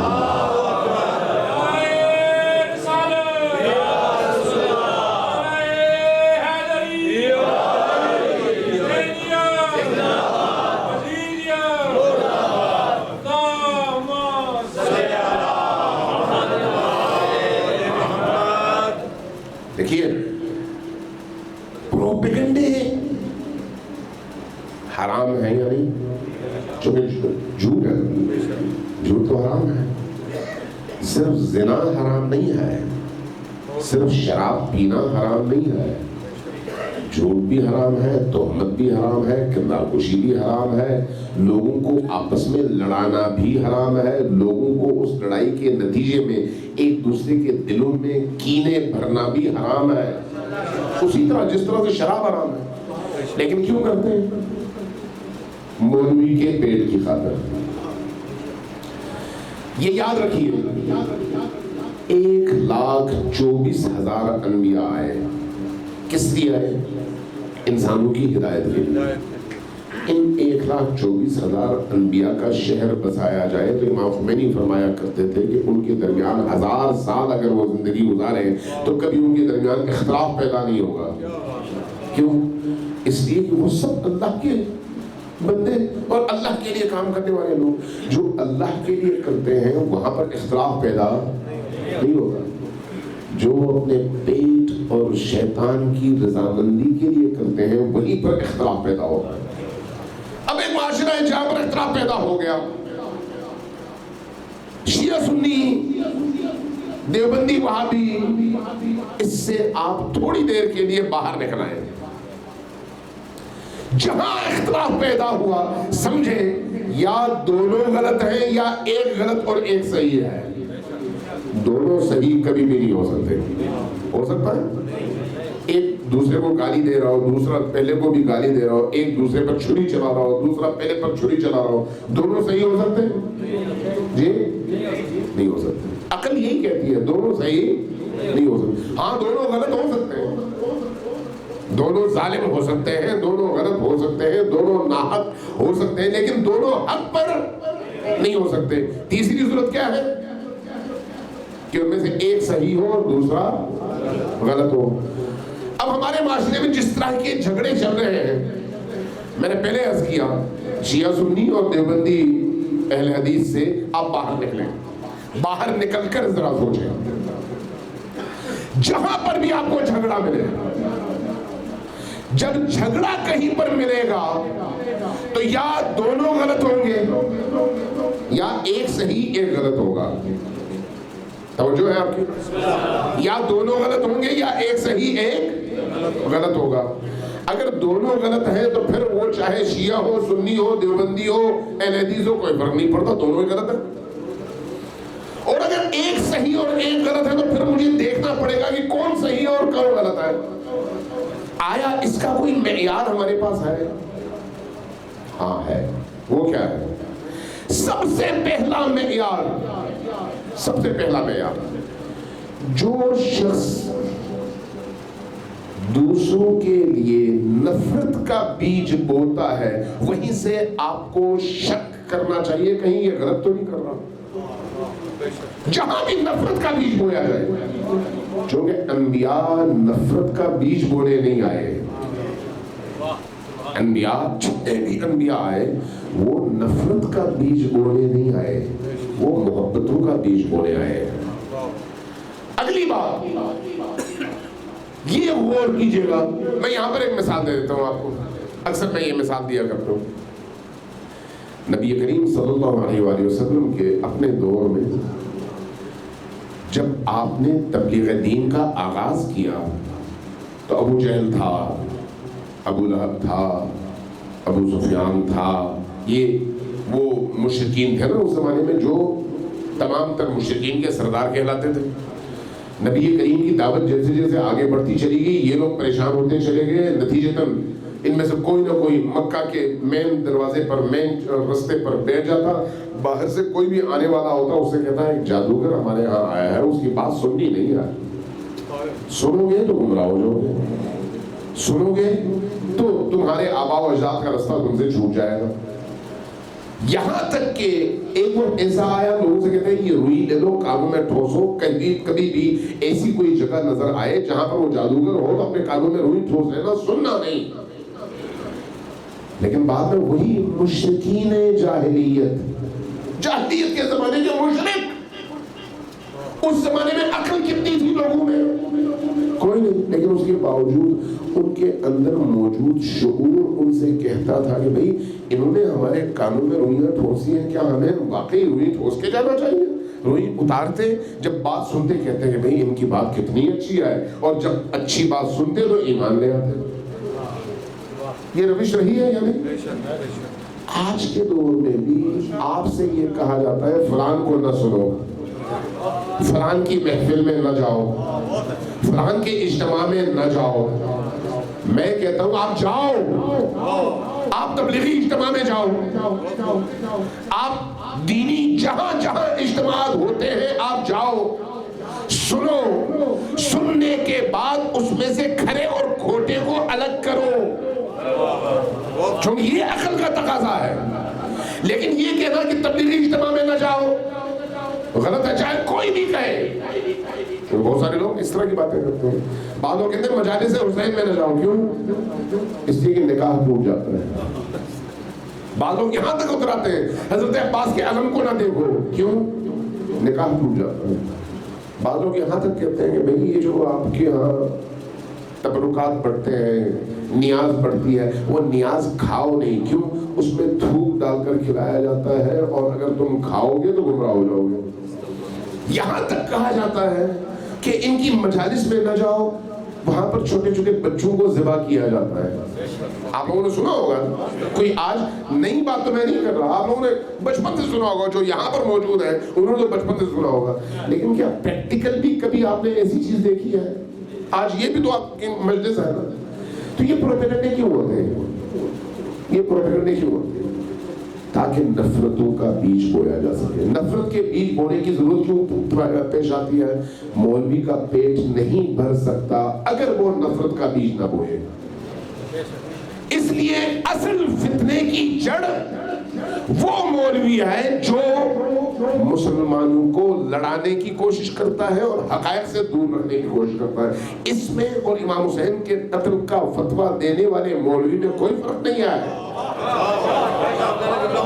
حرام ہے یا نہیں؟ چونکہ جھوٹ ہے، جھوٹ تو حرام ہے. صرف زنا حرام نہیں ہے، صرف شراب پینا حرام نہیں ہے، جھوٹ بھی حرام ہے، تہمت بھی حرام ہے، کردار کشی بھی حرام ہے، لوگوں کو آپس میں لڑانا بھی حرام ہے، لوگوں کو اس لڑائی کے نتیجے میں ایک دوسرے کے دلوں میں کینے بھرنا بھی حرام ہے، اسی طرح جس طرح سے شراب حرام ہے. لیکن کیوں کرتے ہیں؟ مولوی کے پیٹ کی خاطر. یہ یاد رکھیے 1,24,000 انبیاء آئے. کس لیے آئے؟ انسانوں کی ہدایت کے لیے. ان 1,24,000 انبیاء کا شہر بسایا جائے تو امام خمینی فرمایا کرتے تھے کہ ان کے درمیان 1000 سال اگر وہ زندگی گزارے تو کبھی ان کے درمیان اختلاف پیدا نہیں ہوگا. کیوں؟ اس لیے کہ وہ سب اللہ کے بندے اور اللہ کے لیے کام کرنے والے لوگ. جو اللہ کے لیے کرتے ہیں وہاں پر اختلاف پیدا نہیں ہوگا. جو اپنے پیٹ اور شیطان کی رضامندی کے لیے کرتے ہیں وہیں پر اختلاف پیدا ہوگا. اب ایک معاشرہ ہے جہاں پر اختلاف پیدا ہو گیا، شیعہ سنی، دیوبندی وہابی، اس سے آپ تھوڑی دیر کے لیے باہر نکل آئے. جہاں اختلاف پیدا ہوا سمجھے یا دونوں غلط ہیں یا ایک غلط اور ایک صحیح ہے. دونوں صحیح کبھی بھی نہیں ہو سکتے. ہو سکتا ہے ایک دوسرے کو گالی دے رہا ہو، دوسرا پہلے کو بھی گالی دے رہا ہو، ایک دوسرے پر چھری چلا رہا ہو، دوسرا پہلے پر چھری چلا رہا ہو، دونوں صحیح ہو سکتے ہیں؟ جی نہیں ہو سکتے. عقل یہی کہتی ہے دونوں صحیح نہیں ہو سکتے. ہاں دونوں غلط ہو سکتے ہیں، دونوں ظالم ہو سکتے ہیں، دونوں غلط ہو سکتے ہیں، دونوں ناحق ہو سکتے ہیں، لیکن دونوں حق پر نہیں ہو سکتے. تیسری صورت کیا ہے کہ ان میں سے ایک صحیح ہو اور دوسرا غلط ہو. اب ہمارے معاشرے میں جس طرح کے جھگڑے چل رہے ہیں، میں نے پہلے عرض کیا شیعہ سنی اور دیوبندی اہل حدیث سے آپ باہر نکلیں. باہر نکل کر ذرا سوچیں، جہاں پر بھی آپ کو جھگڑا ملے، جب جھگڑا کہیں پر ملے گا تو یا دونوں غلط ہوں گے یا ایک صحیح ایک غلط ہوگا. توجہ ہے آپ کی؟ یا دونوں غلط ہوں گے یا ایک صحیح ایک غلط ہوگا. اگر دونوں غلط ہیں تو پھر وہ چاہے شیعہ ہو، سنی ہو، دیوبندی ہو، اہل حدیث ہو، کوئی فرق نہیں پڑتا، دونوں ہی غلط ہیں. اور اگر ایک صحیح اور ایک غلط ہے تو پھر مجھے دیکھنا پڑے گا کہ کون صحیح ہے اور کون غلط ہے. آیا اس کا کوئی معیار ہمارے پاس ہے؟ ہاں ہے. وہ کیا ہے؟ سب سے پہلا معیار، جو شخص دوسروں کے لیے نفرت کا بیج بوتا ہے وہیں سے آپ کو شک کرنا چاہیے کہیں یہ غلط تو نہیں کر رہا. جہاں بھی نفرت کا بیج بویا جائے، چونکہ انبیاء نفرت کا بیج بونے نہیں آئے. انبیاء جتنے بھی انبیاء آئے وہ نفرت کا بیج بونے نہیں آئے، وہ محبتوں کا بیج بونے آئے. اگلی بات یہ غور کیجئے گا، میں یہاں پر ایک مثال دے دیتا ہوں آپ کو. اکثر میں یہ مثال دیا کرتا ہوں. نبی کریم صلی اللہ علیہ وآلہ وسلم کے اپنے دور میں جب آپ نے تبلیغ دین کا آغاز کیا تو ابو جہل تھا، ابو لہب تھا، ابو سفیان تھا. یہ وہ مشرکین تھے نا اس زمانے میں جو تمام تر مشرکین کے سردار کہلاتے تھے. نبی کریم کی دعوت جیسے جیسے آگے بڑھتی چلی گئی یہ لوگ پریشان ہوتے چلے گئے. نتیجتاً ان میں سے کوئی نہ کوئی مکہ کے مین دروازے پر، مین رستے پر بیٹھ جاتا. باہر سے کوئی بھی آنے والا ہوتا اس سے کہتا ہے ایک جادوگر ہمارے ہاں آیا ہے، اس کی بات سننی نہیں ہے. سنو گے تو گمراہ ہو جاؤ گے، سنو گے تو تمہارے آباء و اجداد کا رستہ تم سے چھوٹ جائے گا. یہاں تک کہ ایک وقت ایسا آیا لوگوں سے کہتے ہیں یہ روئی لے لو، کانوں میں ٹھوسو. کبھی بھی ایسی کوئی جگہ نظر آئے جہاں پر وہ جادوگر ہو تو اپنے کانوں میں روئی ٹھوس لینا، سننا نہیں. لیکن بعد میں وہی مشرکین جاہلیت کے زمانے کے مشرک اس زمانے میں عقل کتنی تھی لوگوں میں؟ کوئی نہیں، لیکن اس کے باوجود ان کے اندر موجود شعور ان سے کہتا تھا کہ بھئی انہوں نے ہمارے کانوں میں روئیاں ٹھوسی ہیں، کیا ہمیں واقعی روئی ٹھوس کے جانا چاہیے؟ روئی اتارتے، جب بات سنتے کہتے ہیں کہ بھئی ان کی بات کتنی اچھی ہے، اور جب اچھی بات سنتے تو ایمان لے آتے۔ یہ روش رہی ہے یا نہیں؟ آج کے دور میں بھی آپ سے یہ کہا جاتا ہے فلان کو نہ سنو، فلان کی محفل میں نہ جاؤ، فلان کے اجتماع میں نہ جاؤ۔ میں کہتا ہوں آپ جاؤ، آپ تبلیغی اجتماع میں جاؤ، آپ دینی جہاں جہاں اجتماعات ہوتے ہیں آپ جاؤ، سنو، سننے کے بعد اس میں سے کھرے اور کھوٹے کو الگ کرو، چونکہ یہ عقل کا تقاضا ہے۔ لیکن یہ کہنا کہ تبلیغی اجتماع میں نہ جاؤ غلط ہے، چاہے کوئی بھی کہے۔ بہت سارے لوگ اس طرح کی باتیں کرتے ہیں۔ بعض لوگ کہتے ہیں مجالس حسین میں نہ جاؤ، کیوں؟ اس لیے کہ نکاح ٹوٹ جاتا ہے۔ بعض لوگ یہاں تک اتراتے ہیں حضرت عباس کے علم کو نہ دیکھو، کیوں؟ نکاح ٹوٹ جاتا ہے۔ بعض لوگ یہاں تک کہتے ہیں کہ بھئی یہ جو آپ کے ہاں تبرکات پڑھتے ہیں، نیاز پڑھتی ہے، وہ نیاز کھاؤ نہیں، کیوں؟ اس میں تھوک ڈال کر کھلایا جاتا ہے، اور اگر تم کھاؤ گے تو گمراہ ہو جاؤ گے۔ یہاں تک کہا جاتا ہے کہ ان کی مجالس میں نہ جاؤ، وہاں پر چھوٹے چھوٹے بچوں کو ذبح کیا جاتا ہے۔ آپ لوگوں نے سنا ہوگا، کوئی آج نئی بات تو میں نہیں کر رہا، آپ لوگوں نے بچپن سے سنا ہوگا، جو یہاں پر موجود ہیں انہوں نے تو بچپن سے سنا ہوگا، لیکن کیا پریکٹیکل بھی کبھی آپ نے ایسی چیز دیکھی ہے؟ آج یہ بھی تو آپ کی مجلس ہے نا، تو یہ پروپیگنڈے کیوں ہوتے ہیں؟ یہ پروپیگنڈے کیوں ہوتے ہیں؟ تاکہ نفرتوں کا بیج بویا جا سکے۔ نفرت کے بیج بونے کی ضرورت کیوں پیش آتی ہے؟ مولوی کا پیٹ نہیں بھر سکتا اگر وہ نفرت کا بیج نہ بوئے۔ اس لیے اصل فتنے کی جڑ وہ مولوی ہے جو مسلمانوں کو لڑانے کی کوشش کرتا ہے اور حقائق سے دور رکھنے کی کوشش کرتا ہے۔ اس میں اور امام حسین کے قتل کا فتویٰ دینے والے مولوی میں کوئی فرق نہیں آیا۔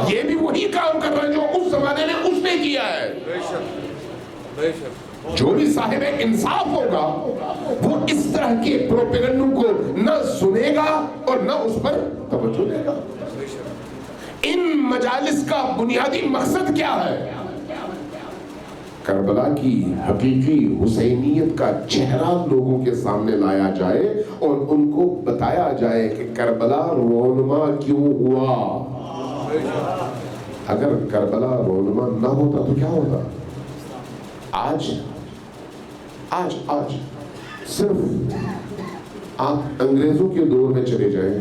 یہ بھی وہی کام کر رہے ہیں جو اس زمانے میں اس نے کیا ہے۔ جو بھی صاحب انصاف ہوگا وہ اس طرح کے پروپیگنڈوں کو نہ سنے گا اور نہ اس پر توجہ دے گا۔ ان مجالس کا بنیادی مقصد کیا ہے؟ کربلا کی حقیقی حسینیت کا چہرہ لوگوں کے سامنے لایا جائے اور ان کو بتایا جائے کہ کربلا رونما کیوں ہوا۔ اگر کربلا رونما نہ ہوتا تو کیا ہوتا؟ آج صرف آپ انگریزوں کے دور میں چلے جائیں،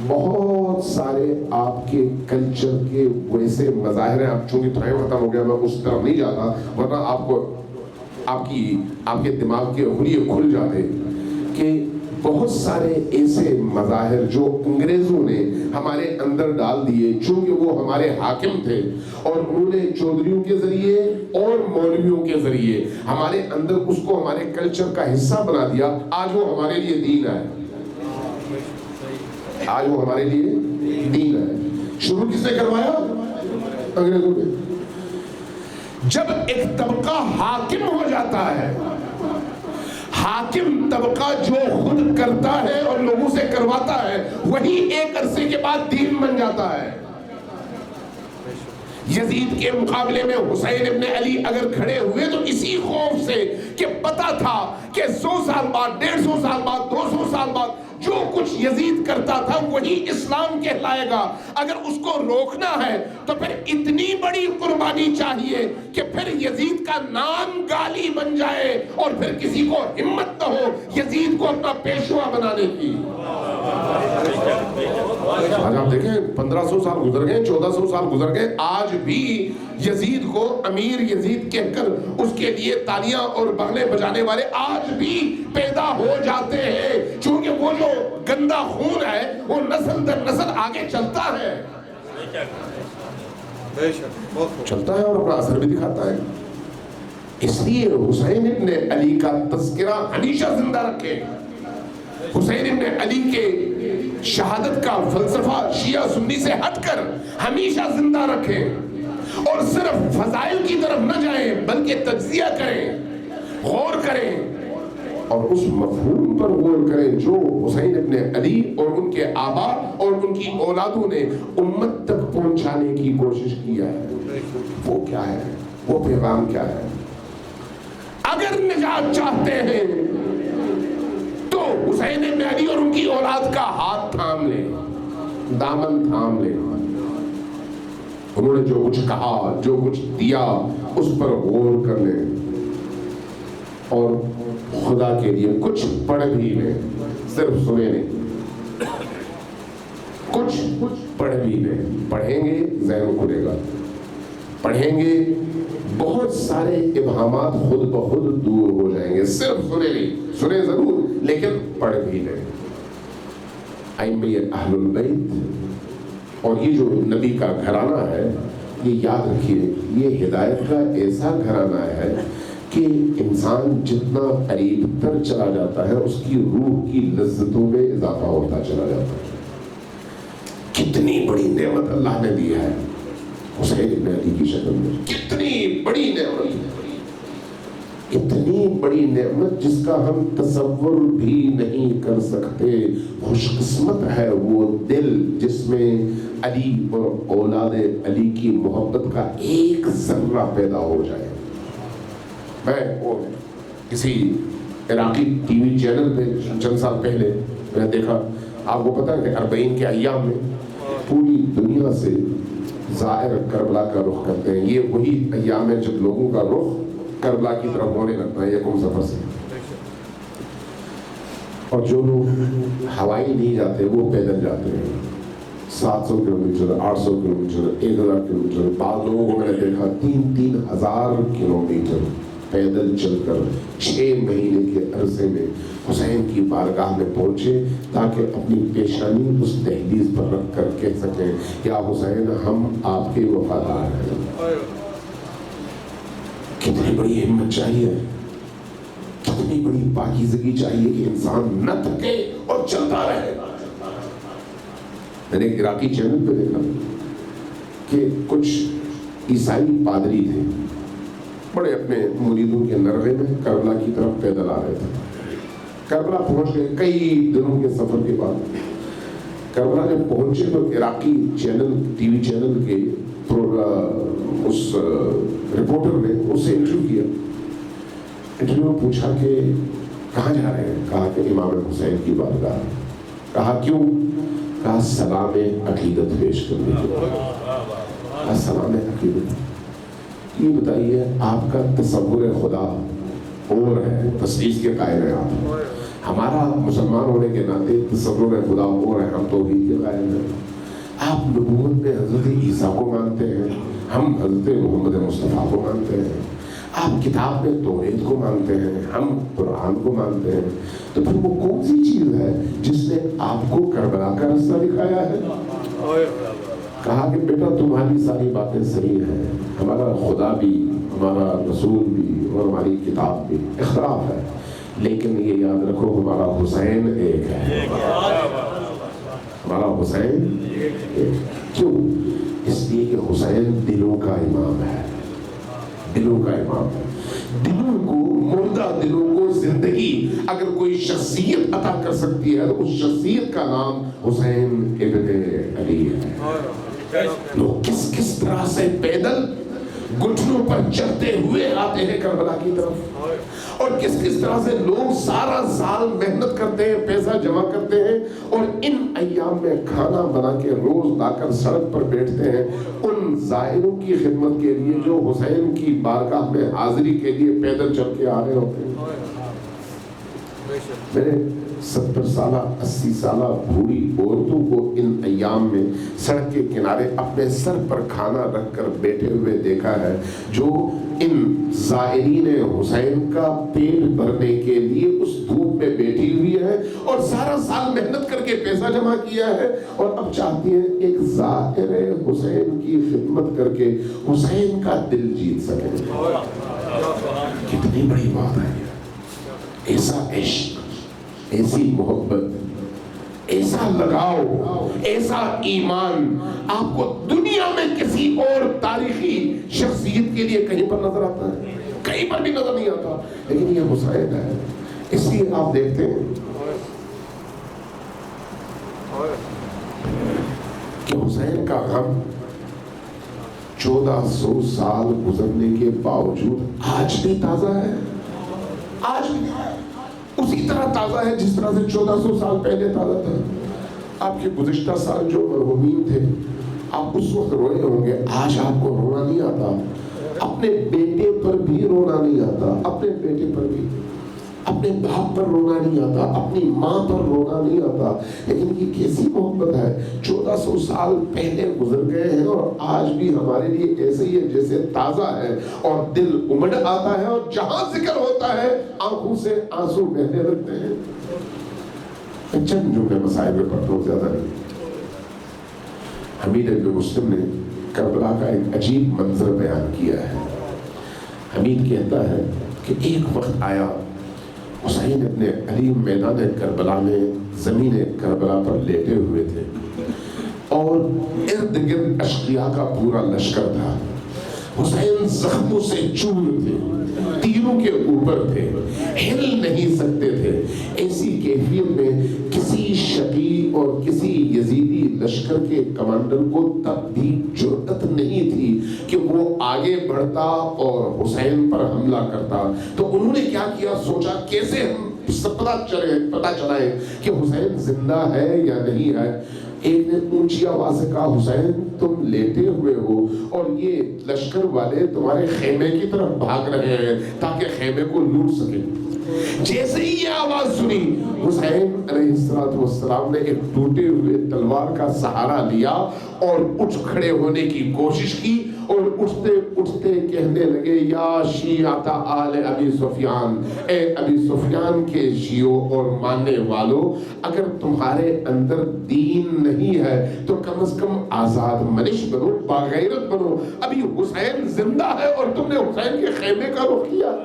بہت سارے آپ کے کلچر کے ویسے مظاہر ہیں۔ اب چونکہ ٹائم ختم ہو گیا میں اس طرف نہیں جاتا، ورنہ آپ کے دماغ کے حلیے کھل جاتے کہ بہت سارے ایسے مظاہر جو انگریزوں نے ہمارے اندر ڈال دیے، چونکہ وہ ہمارے حاکم تھے اور انہوں نے چودھریوں کے ذریعے اور مولویوں کے ذریعے ہمارے اندر اس کو ہمارے کلچر کا حصہ بنا دیا۔ آج وہ ہمارے لیے دین ہے، آج وہ ہمارے لیے دین ہے۔ شروع کس نے کروایا؟ انگریزوں نے۔ جب ایک طبقہ حاکم ہو جاتا ہے، حاکم طبقہ جو خود کرتا ہے اور لوگوں سے کرواتا ہے، وہی ایک عرصے کے بعد دین بن جاتا ہے۔ یزید کے مقابلے میں حسین ابن علی اگر کھڑے ہوئے تو اسی خوف سے کہ پتا تھا کہ 100 سال بعد، 150 سال بعد، 200 سال بعد جو کچھ یزید کرتا تھا وہی اسلام کہلائے گا۔ اگر اس کو روکنا ہے تو پھر اتنی بڑی قربانی چاہیے کہ پھر یزید کا نام گالی بن جائے اور پھر کسی کو ہمت نہ ہو یزید کو اپنا پیشوا بنانے کی۔ آج آپ دیکھیں 1500 سال گزر گئے، 1400 سال گزر گئے، آج بھی یزید کو امیر یزید کہہ کر اس کے لیے تالیاں اور بغلے بجانے والے آج بھی پیدا ہو جاتے ہیں، چونکہ وہ جو گندا خون ہے وہ نسل در نسل آگے چلتا ہے اور اپنا اثر بھی دکھاتا ہے۔ اس لیے حسین ابن علی کا تذکرہ ہمیشہ زندہ رکھیں۔ حسین ابن علی کے شہادت کا فلسفہ شیعہ سنی سے ہٹ کر ہمیشہ زندہ رکھیں اور صرف فضائل کی طرف نہ جائیں بلکہ تجزیہ کریں، غور کریں اور اس مفہوم پر غور کریں جو حسین ابن علی اور ان کے آبا اور ان کی اولادوں نے امت تک پہنچانے کی کوشش کیا ہے۔ وہ کیا ہے، وہ پیغام کیا ہے؟ اگر نجات چاہتے ہیں تو حسین ابن علی اور ان کی اولاد کا ہاتھ تھام لیں، دامن تھام لیں۔ انہوں نے جو کچھ کہا، جو کچھ دیا، اس پر غور کر لیں اور خدا کے لیے کچھ پڑھ بھی لیں، صرف سنے نہیں، کچھ پڑھ بھی لیں۔ پڑھیں گے ذہن کھلے گا، پڑھیں گے بہت سارے ابہامات خود بخود دور ہو جائیں گے۔ صرف سنے نہیں، سنے ضرور لیکن پڑھ بھی لیں۔ ائمہ اہل البیت اور یہ جو نبی کا گھرانہ ہے، یہ یاد رکھیے، یہ ہدایت کا ایسا گھرانہ ہے کہ انسان جتنا قریب تر چلا جاتا ہے اس کی روح کی لذتوں میں اضافہ ہوتا چلا جاتا ہے۔ کتنی بڑی نعمت اللہ نے دی ہے حسین ابن علی کی شکل میں، کتنی بڑی نعمت، اتنی بڑی نعمت جس کا ہم تصور بھی نہیں کر سکتے۔ خوش قسمت ہے وہ دل جس میں علی اور اولاد علی کی محبت کا ایک ذرہ پیدا ہو جائے۔ میں کسی عراقی ٹی وی چینل پہ چند سال پہلے میں نے دیکھا، آپ کو پتا ہے کہ 40 کے ایام میں پوری دنیا سے زائر کربلا کا رخ کرتے ہیں۔ یہ وہی ایام ہے جب لوگوں کا رخ کربلا کی طرف ہونے لگتا ہے یکم سفر سے، اور جو لوگ ہوائی نہیں جاتے وہ پیدل جاتے ہیں، 700 کلومیٹر، 800 کلومیٹر، 1000 کلومیٹر، بعض لوگوں کو میں نے دیکھا 3,000 کلومیٹر پیدل چل کر 6 مہینے کے عرصے میں حسین کی بارگاہ میں پہنچے تاکہ اپنی پیشانی اس دہلیز پر رکھ کر کہہ سکیں، یا حسین ہم آپ کے وفادار ہیں۔ کتنی بڑی ہمت چاہیے، کتنی بڑی پاکیزگی چاہیے کہ انسان نہ تھکے اور چلتا رہے۔ میں نے ایک عراقی چینل پہ دیکھا کہ کچھ عیسائی پادری تھے، بڑے اپنے مریدوں کے نرغے میں کربلا کی طرف پیدل آ رہے تھے۔ کربلا پہنچ گئے کئی دنوں کے سفر کے بعد۔ کربلا جب پہنچے تو عراقی چینل، ٹی وی چینل کے اس رپورٹر نے اس سے انٹرویو کیا۔ انٹرویو میں پوچھا کہ کہاں جا رہے ہیں؟ کہا کہ امام حسین کی بارگاہ۔ کہا کیوں؟ کہا سلام عقیدت پیش کرنے کے لیے۔ کہا سلام عقیدت؟ یہ بتائیے آپ کا تصور خدا اور ہے، تسلیس کے قائل ہیں آپ، ہمارا مسلمان ہونے کے ناطے تصور خدا اور ہے، ہم توحید کے قائل ہیں۔ آپ نبوت میں حضرت عیسیٰ کو مانتے ہیں، ہم حضرت محمد مصطفیٰ کو مانتے ہیں۔ آپ کتاب میں توحید کو مانتے ہیں، ہم قرآن کو مانتے ہیں۔ تو پھر وہ کون سی چیز ہے جس نے آپ کو کربلا کا راستہ دکھایا ہے؟ کہا کہ بیٹا تمہاری ساری باتیں صحیح ہیں، ہمارا خدا بھی، ہمارا رسول بھی اور ہماری کتاب بھی اختلاف ہے، لیکن یہ یاد رکھو ہمارا حسین ایک ہے، ہمارا حسین ایک۔ کیوں؟ اس لیے کہ حسین دلوں کا امام ہے، دلوں کا امام ہے۔ دلوں کو، مردہ دلوں کو زندگی اگر کوئی شخصیت عطا کر سکتی ہے تو اس شخصیت کا نام حسین ابن علی ہے۔ لوگ کس کس طرح سے پیدل گھٹنوں پر چڑھتے ہوئے آتے ہیں کربلا کی طرف، اور کس کس طرح سے لوگ سارا سال محنت کرتے ہیں، پیسہ جمع کرتے ہیں، اور ان ایام میں کھانا بنا کے روز لا کر سڑک پر بیٹھتے ہیں ان زائروں کی خدمت کے لیے جو حسین کی بارگاہ میں حاضری کے لیے پیدل چل کے آ رہے ہوتے ہیں۔ میرے 70 سالہ 80 سالہ بوڑھی عورتوں کو ان ایام میں سڑک کے کنارے اپنے سر پر کھانا رکھ کر بیٹھے ہوئے دیکھا ہے، جو ان زائرین حسین کا پیٹ بھرنے کے لیے اس دھوپ میں بیٹھی ہوئی ہے اور سارا سال محنت کر کے پیسہ جمع کیا ہے، اور اب چاہتی ہیں ایک زائر حسین کی خدمت کر کے حسین کا دل جیت سکیں۔ کتنی بڑی بات ہے، ایسا عشق، ایسی محبت ایسا لگاؤ، ایسا ایمان آپ کو دنیا میں کسی اور تاریخی شخصیت کے لیے کہیں پر نظر آتا ہے؟ کہیں پر بھی نظر نہیں آتا، لیکن یہ حسین ہے۔ اس لیے آپ دیکھتے ہیں کہ حسین کا غم 1400 سال گزرنے کے باوجود آج بھی تازہ ہے، آج بھی اسی طرح تازہ ہے جس طرح سے 1400 سال پہلے تازہ تھا۔ آپ کے گزشتہ سال جو مرحومین تھے، آپ اس وقت روئے ہوں گے، آج آپ کو رونا نہیں آتا، اپنے بیٹے پر بھی رونا نہیں آتا، اپنے بیٹے پر بھی، اپنے باپ پر رونا نہیں آتا، اپنی ماں پر رونا نہیں آتا۔ لیکن یہ کیسی محبت ہے، 1400 سال پہلے گزر گئے ہیں اور آج بھی ہمارے لیے ایسے ہی ہے جیسے تازہ ہے، اور دل امڑ آتا ہے، اور جہاں ذکر ہوتا ہے آنکھوں سے آنسو بہنے لگتے ہیں۔ میں چند جملے مسائل میں پڑھتا ہوں، زیادہ نہیں۔ حمید ابن مسلم نے کربلا کا ایک عجیب منظر بیان کیا ہے۔ حمید کہتا ہے کہ ایک وقت آیا، حسین ابن علی میدان کربلا میں زمین کربلا پر لیٹے ہوئے تھے، اور ارد گرد اشقیاء کا پورا لشکر تھا۔ حسین زخموں سے چور تھے، تیروں کے اوپر تھے، ہل نہیں سکتے تھے۔ ایسی کیفیت میں کسی شقی اور کسی یزیدی لشکر کے کمانڈر کو تب بھی جرأت نہیں تھی کہ وہ آگے بڑھتا اور حسین پر حملہ کرتا۔ تو انہوں نے کیا کیا، سوچا کیسے ہم پتہ چلائیں کہ حسین زندہ ہے یا نہیں ہے۔ ایک نے اونچی آواز سے کہا، حسین تم لیٹے ہوئے ہو اور یہ لشکر والے تمہارے خیمے کی طرف بھاگ رہے ہیں تاکہ خیمے کو لوٹ سکیں۔ جیسے ہی یہ آواز سنی، حسین علیہ السلام نے ایک ٹوٹے ہوئے تلوار کا سہارا لیا اور اٹھ کھڑے ہونے کی کوشش کی، اور اٹھتے اٹھتے کہنے لگے، یا شیعۃ آل ابی سفیان، اے ابی سفیان کے شیعوں اور ماننے والوں، اگر تمہارے اندر دین نہیں ہے تو کم از کم آزاد منش بنو، باغیرت بنو۔ ابھی حسین زندہ ہے اور تم نے حسین کے خیمے کا رخ کیا۔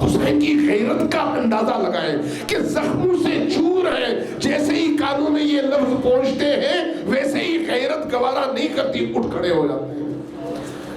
حسین کی غیرت کا اندازہ لگائیں کہ زخموں سے چور ہے، جیسے ہی کانوں میں یہ لفظ پہنچتے ہیں ویسے ہی غیرت گوارا نہیں کرتی، اٹھ کھڑے ہو جاتے ہیں۔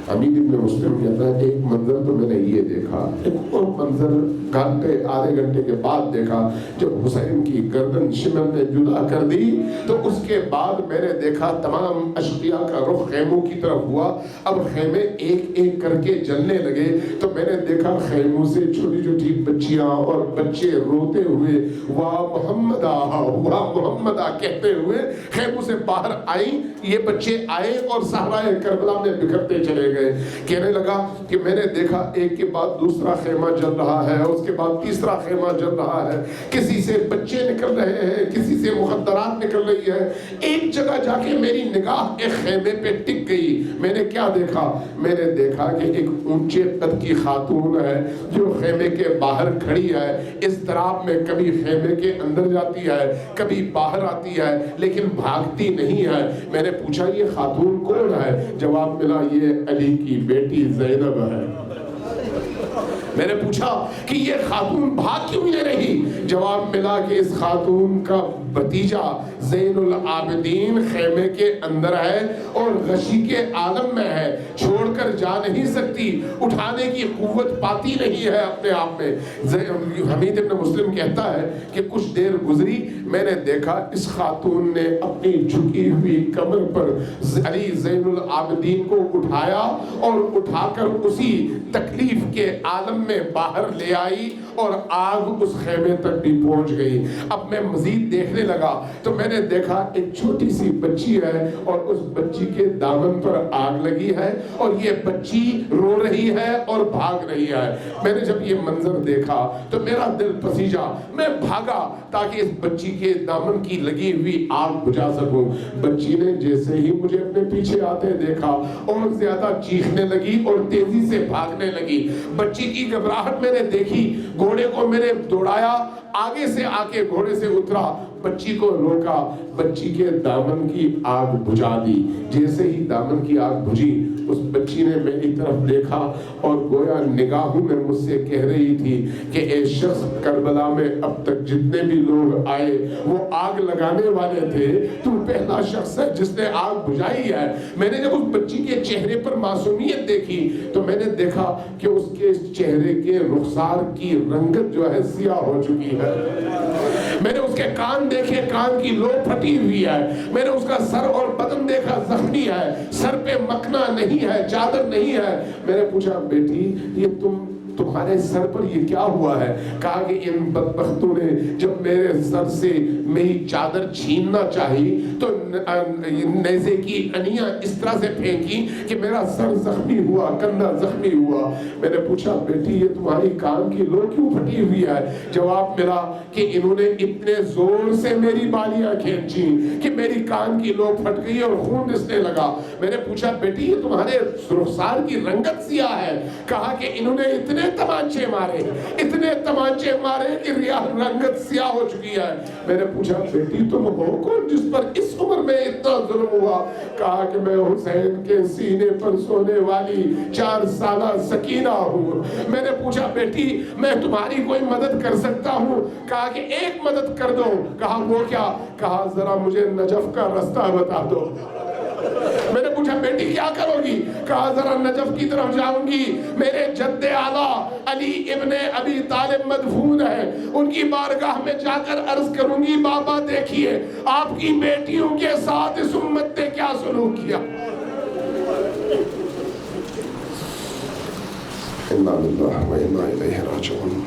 حمید ابن مسلم کہتا ہے ایک منظر تو میں نے یہ دیکھا، ایک اور منظر گھنٹے آدھے گھنٹے کے بعد دیکھا، جب حسین کی گردن شمر نے جدا کر دی تو اس کے بعد میں نے دیکھا تمام اشقیاء کا رخ خیموں کی طرف ہوا۔ اب خیمے ایک ایک کر کے جلنے لگے تو میں نے دیکھا خیموں سے چھوٹی چھوٹی بچیاں اور بچے روتے ہوئے واہ محمدہ واہ محمدہ کہتے ہوئے خیموں سے باہر آئیں۔ یہ بچے آئے اور صحرائے کربلا میں بکھرتے چلے گئے۔ کہنے لگا کہ میں نے دیکھا ایک کے بعد دوسرا خیمہ جل رہا ہے، اس کے بعد تیسرا خیمہ جل رہا ہے، کسی سے بچے نکل رہے ہیں، کسی سے مخدرات نکل رہی ہے۔ ایک جگہ جا کے میری نگاہ ایک خیمے پہ ٹک گئی۔ میں نے کیا دیکھا؟ میں نے دیکھا کہ ایک اونچے قد کی خاتون ہے جو خیمے کے باہر کھڑی ہے، اضطراب میں کبھی خیمے کے اندر جاتی ہے، کبھی باہر آتی ہے، لیکن بھاگتی نہیں ہے۔ میں نے پوچھا یہ خاتون کون ہے؟ جواب ملا یہ علی کی بیٹی زینب ہے۔ میں نے پوچھا کہ یہ خاتون بھاگ کیوں نہیں رہی؟ جواب ملا کہ اس خاتون کا بھتیجا زین العابدین خیمے کے اندر ہے اور غشی کے عالم میں ہے، چھوڑ کر جا نہیں سکتی، اٹھانے کی قوت پاتی نہیں ہے اپنے آپ میں۔ حمید ابن مسلم کہتا ہے کہ کچھ دیر گزری، میں نے دیکھا اس خاتون نے اپنی جھکی ہوئی کمر پر علی زین العابدین کو اٹھایا اور اٹھا کر اسی تکلیف کے عالم میں باہر لے آئی اور آگ اس خیمے تک بھی پہنچ گئی۔ اب میں مزید دیکھنے لگا تو میں نے دیکھا ایک چھوٹی سی بچی ہے اور اس بچی کے دامن پر آگ لگی ہے اور یہ بچی رو رہی ہے اور بھاگ رہی ہے۔ میں نے جب یہ منظر دیکھا تو میرا دل پسیجا، میں بھاگا تاکہ اس بچی کے دامن کی لگی ہوئی آگ بجھا سکوں۔ بچی نے جیسے ہی مجھے اپنے پیچھے آتے دیکھا اور زیادہ چیخنے لگی اور تیزی سے بھاگنے لگی۔ بچی کی گھبراہٹ میں نے دیکھی، گھوڑے کو میں نے دوڑایا، آگے سے آ کے گھوڑے سے اترا، بچی کو روکا, بچی کے دامن کی آگ بجھا دی. جیسے ہی دامن کی آگ بجھی, اس بچی نے میری طرف دیکھا اور گویا نگاہوں میں مجھ سے کہہ رہی تھی کہ اے شخص, کربلا میں اب تک جتنے بھی لوگ آئے وہ آگ لگانے والے تھے, تو پہلا شخص ہے جس نے آگ بجھائی ہے. میں نے جب اس بچی کے چہرے پر معصومیت دیکھی تو میں نے دیکھا کہ اس کے چہرے کے رخسار کی رنگت جو ہے سیاہ ہو چکی ہے. میں نے اس کے کان دیکھے, کان کی لو پھٹی ہوئی ہے. میں نے اس کا سر اور بدن دیکھا, زخمی ہے, سر پہ مکنا نہیں ہے, چادر نہیں ہے. میں نے پوچھا بیٹی یہ تمہارے سر پر یہ کیا ہوا ہے؟ کہا کہ ان بدبختوں نے جب میرے سر سے میری چادر چھیننا چاہی تو نیزے کی انیاں اس طرح سے پھینکی کہ میرا سر زخمی ہوا, کندھا زخمی ہوا. میں نے پوچھا بیٹی یہ تمہاری کان کی لو کیوں پھٹی ہوئی ہے؟ جواب ملا کہ انہوں نے اتنے زور سے میری بالیاں کھینچی کہ میری کان کی لو پھٹ گئی اور خون رسنے لگا. میں نے پوچھا بیٹی یہ تمہارے رخسار کی رنگت سیاہ ہے. کہا کہ انہوں نے اتنے تمانچے مارے کہ رنگت سیاہ ہو چکی ہے. میں نے پوچھا بیٹی تم ہو کون جس پر اس عمر میں اتنا ظلم ہوا؟ کہا کہ میں حسین کے سینے پر سونے والی 4 سالہ سکینہ ہوں. میں نے پوچھا بیٹی میں تمہاری کوئی مدد کر سکتا ہوں؟ کہا کہ ایک مدد کر دو. کہا وہ کیا؟ کہا ذرا مجھے نجف کا رستہ بتا دو. میں نے پوچھا بیٹی کیا کرو گی؟ کہا ذرا نجف کی طرف جاؤں گی, میرے جد اعلیٰ علی ابن ابی طالب مدفون ہے, ان کی بارگاہ میں جا کر عرض کروں گی بابا دیکھیے آپ کی بیٹیوں کے ساتھ اس امت نے کیا سلوک کیا. انا للہ و انا الیہ راجعون.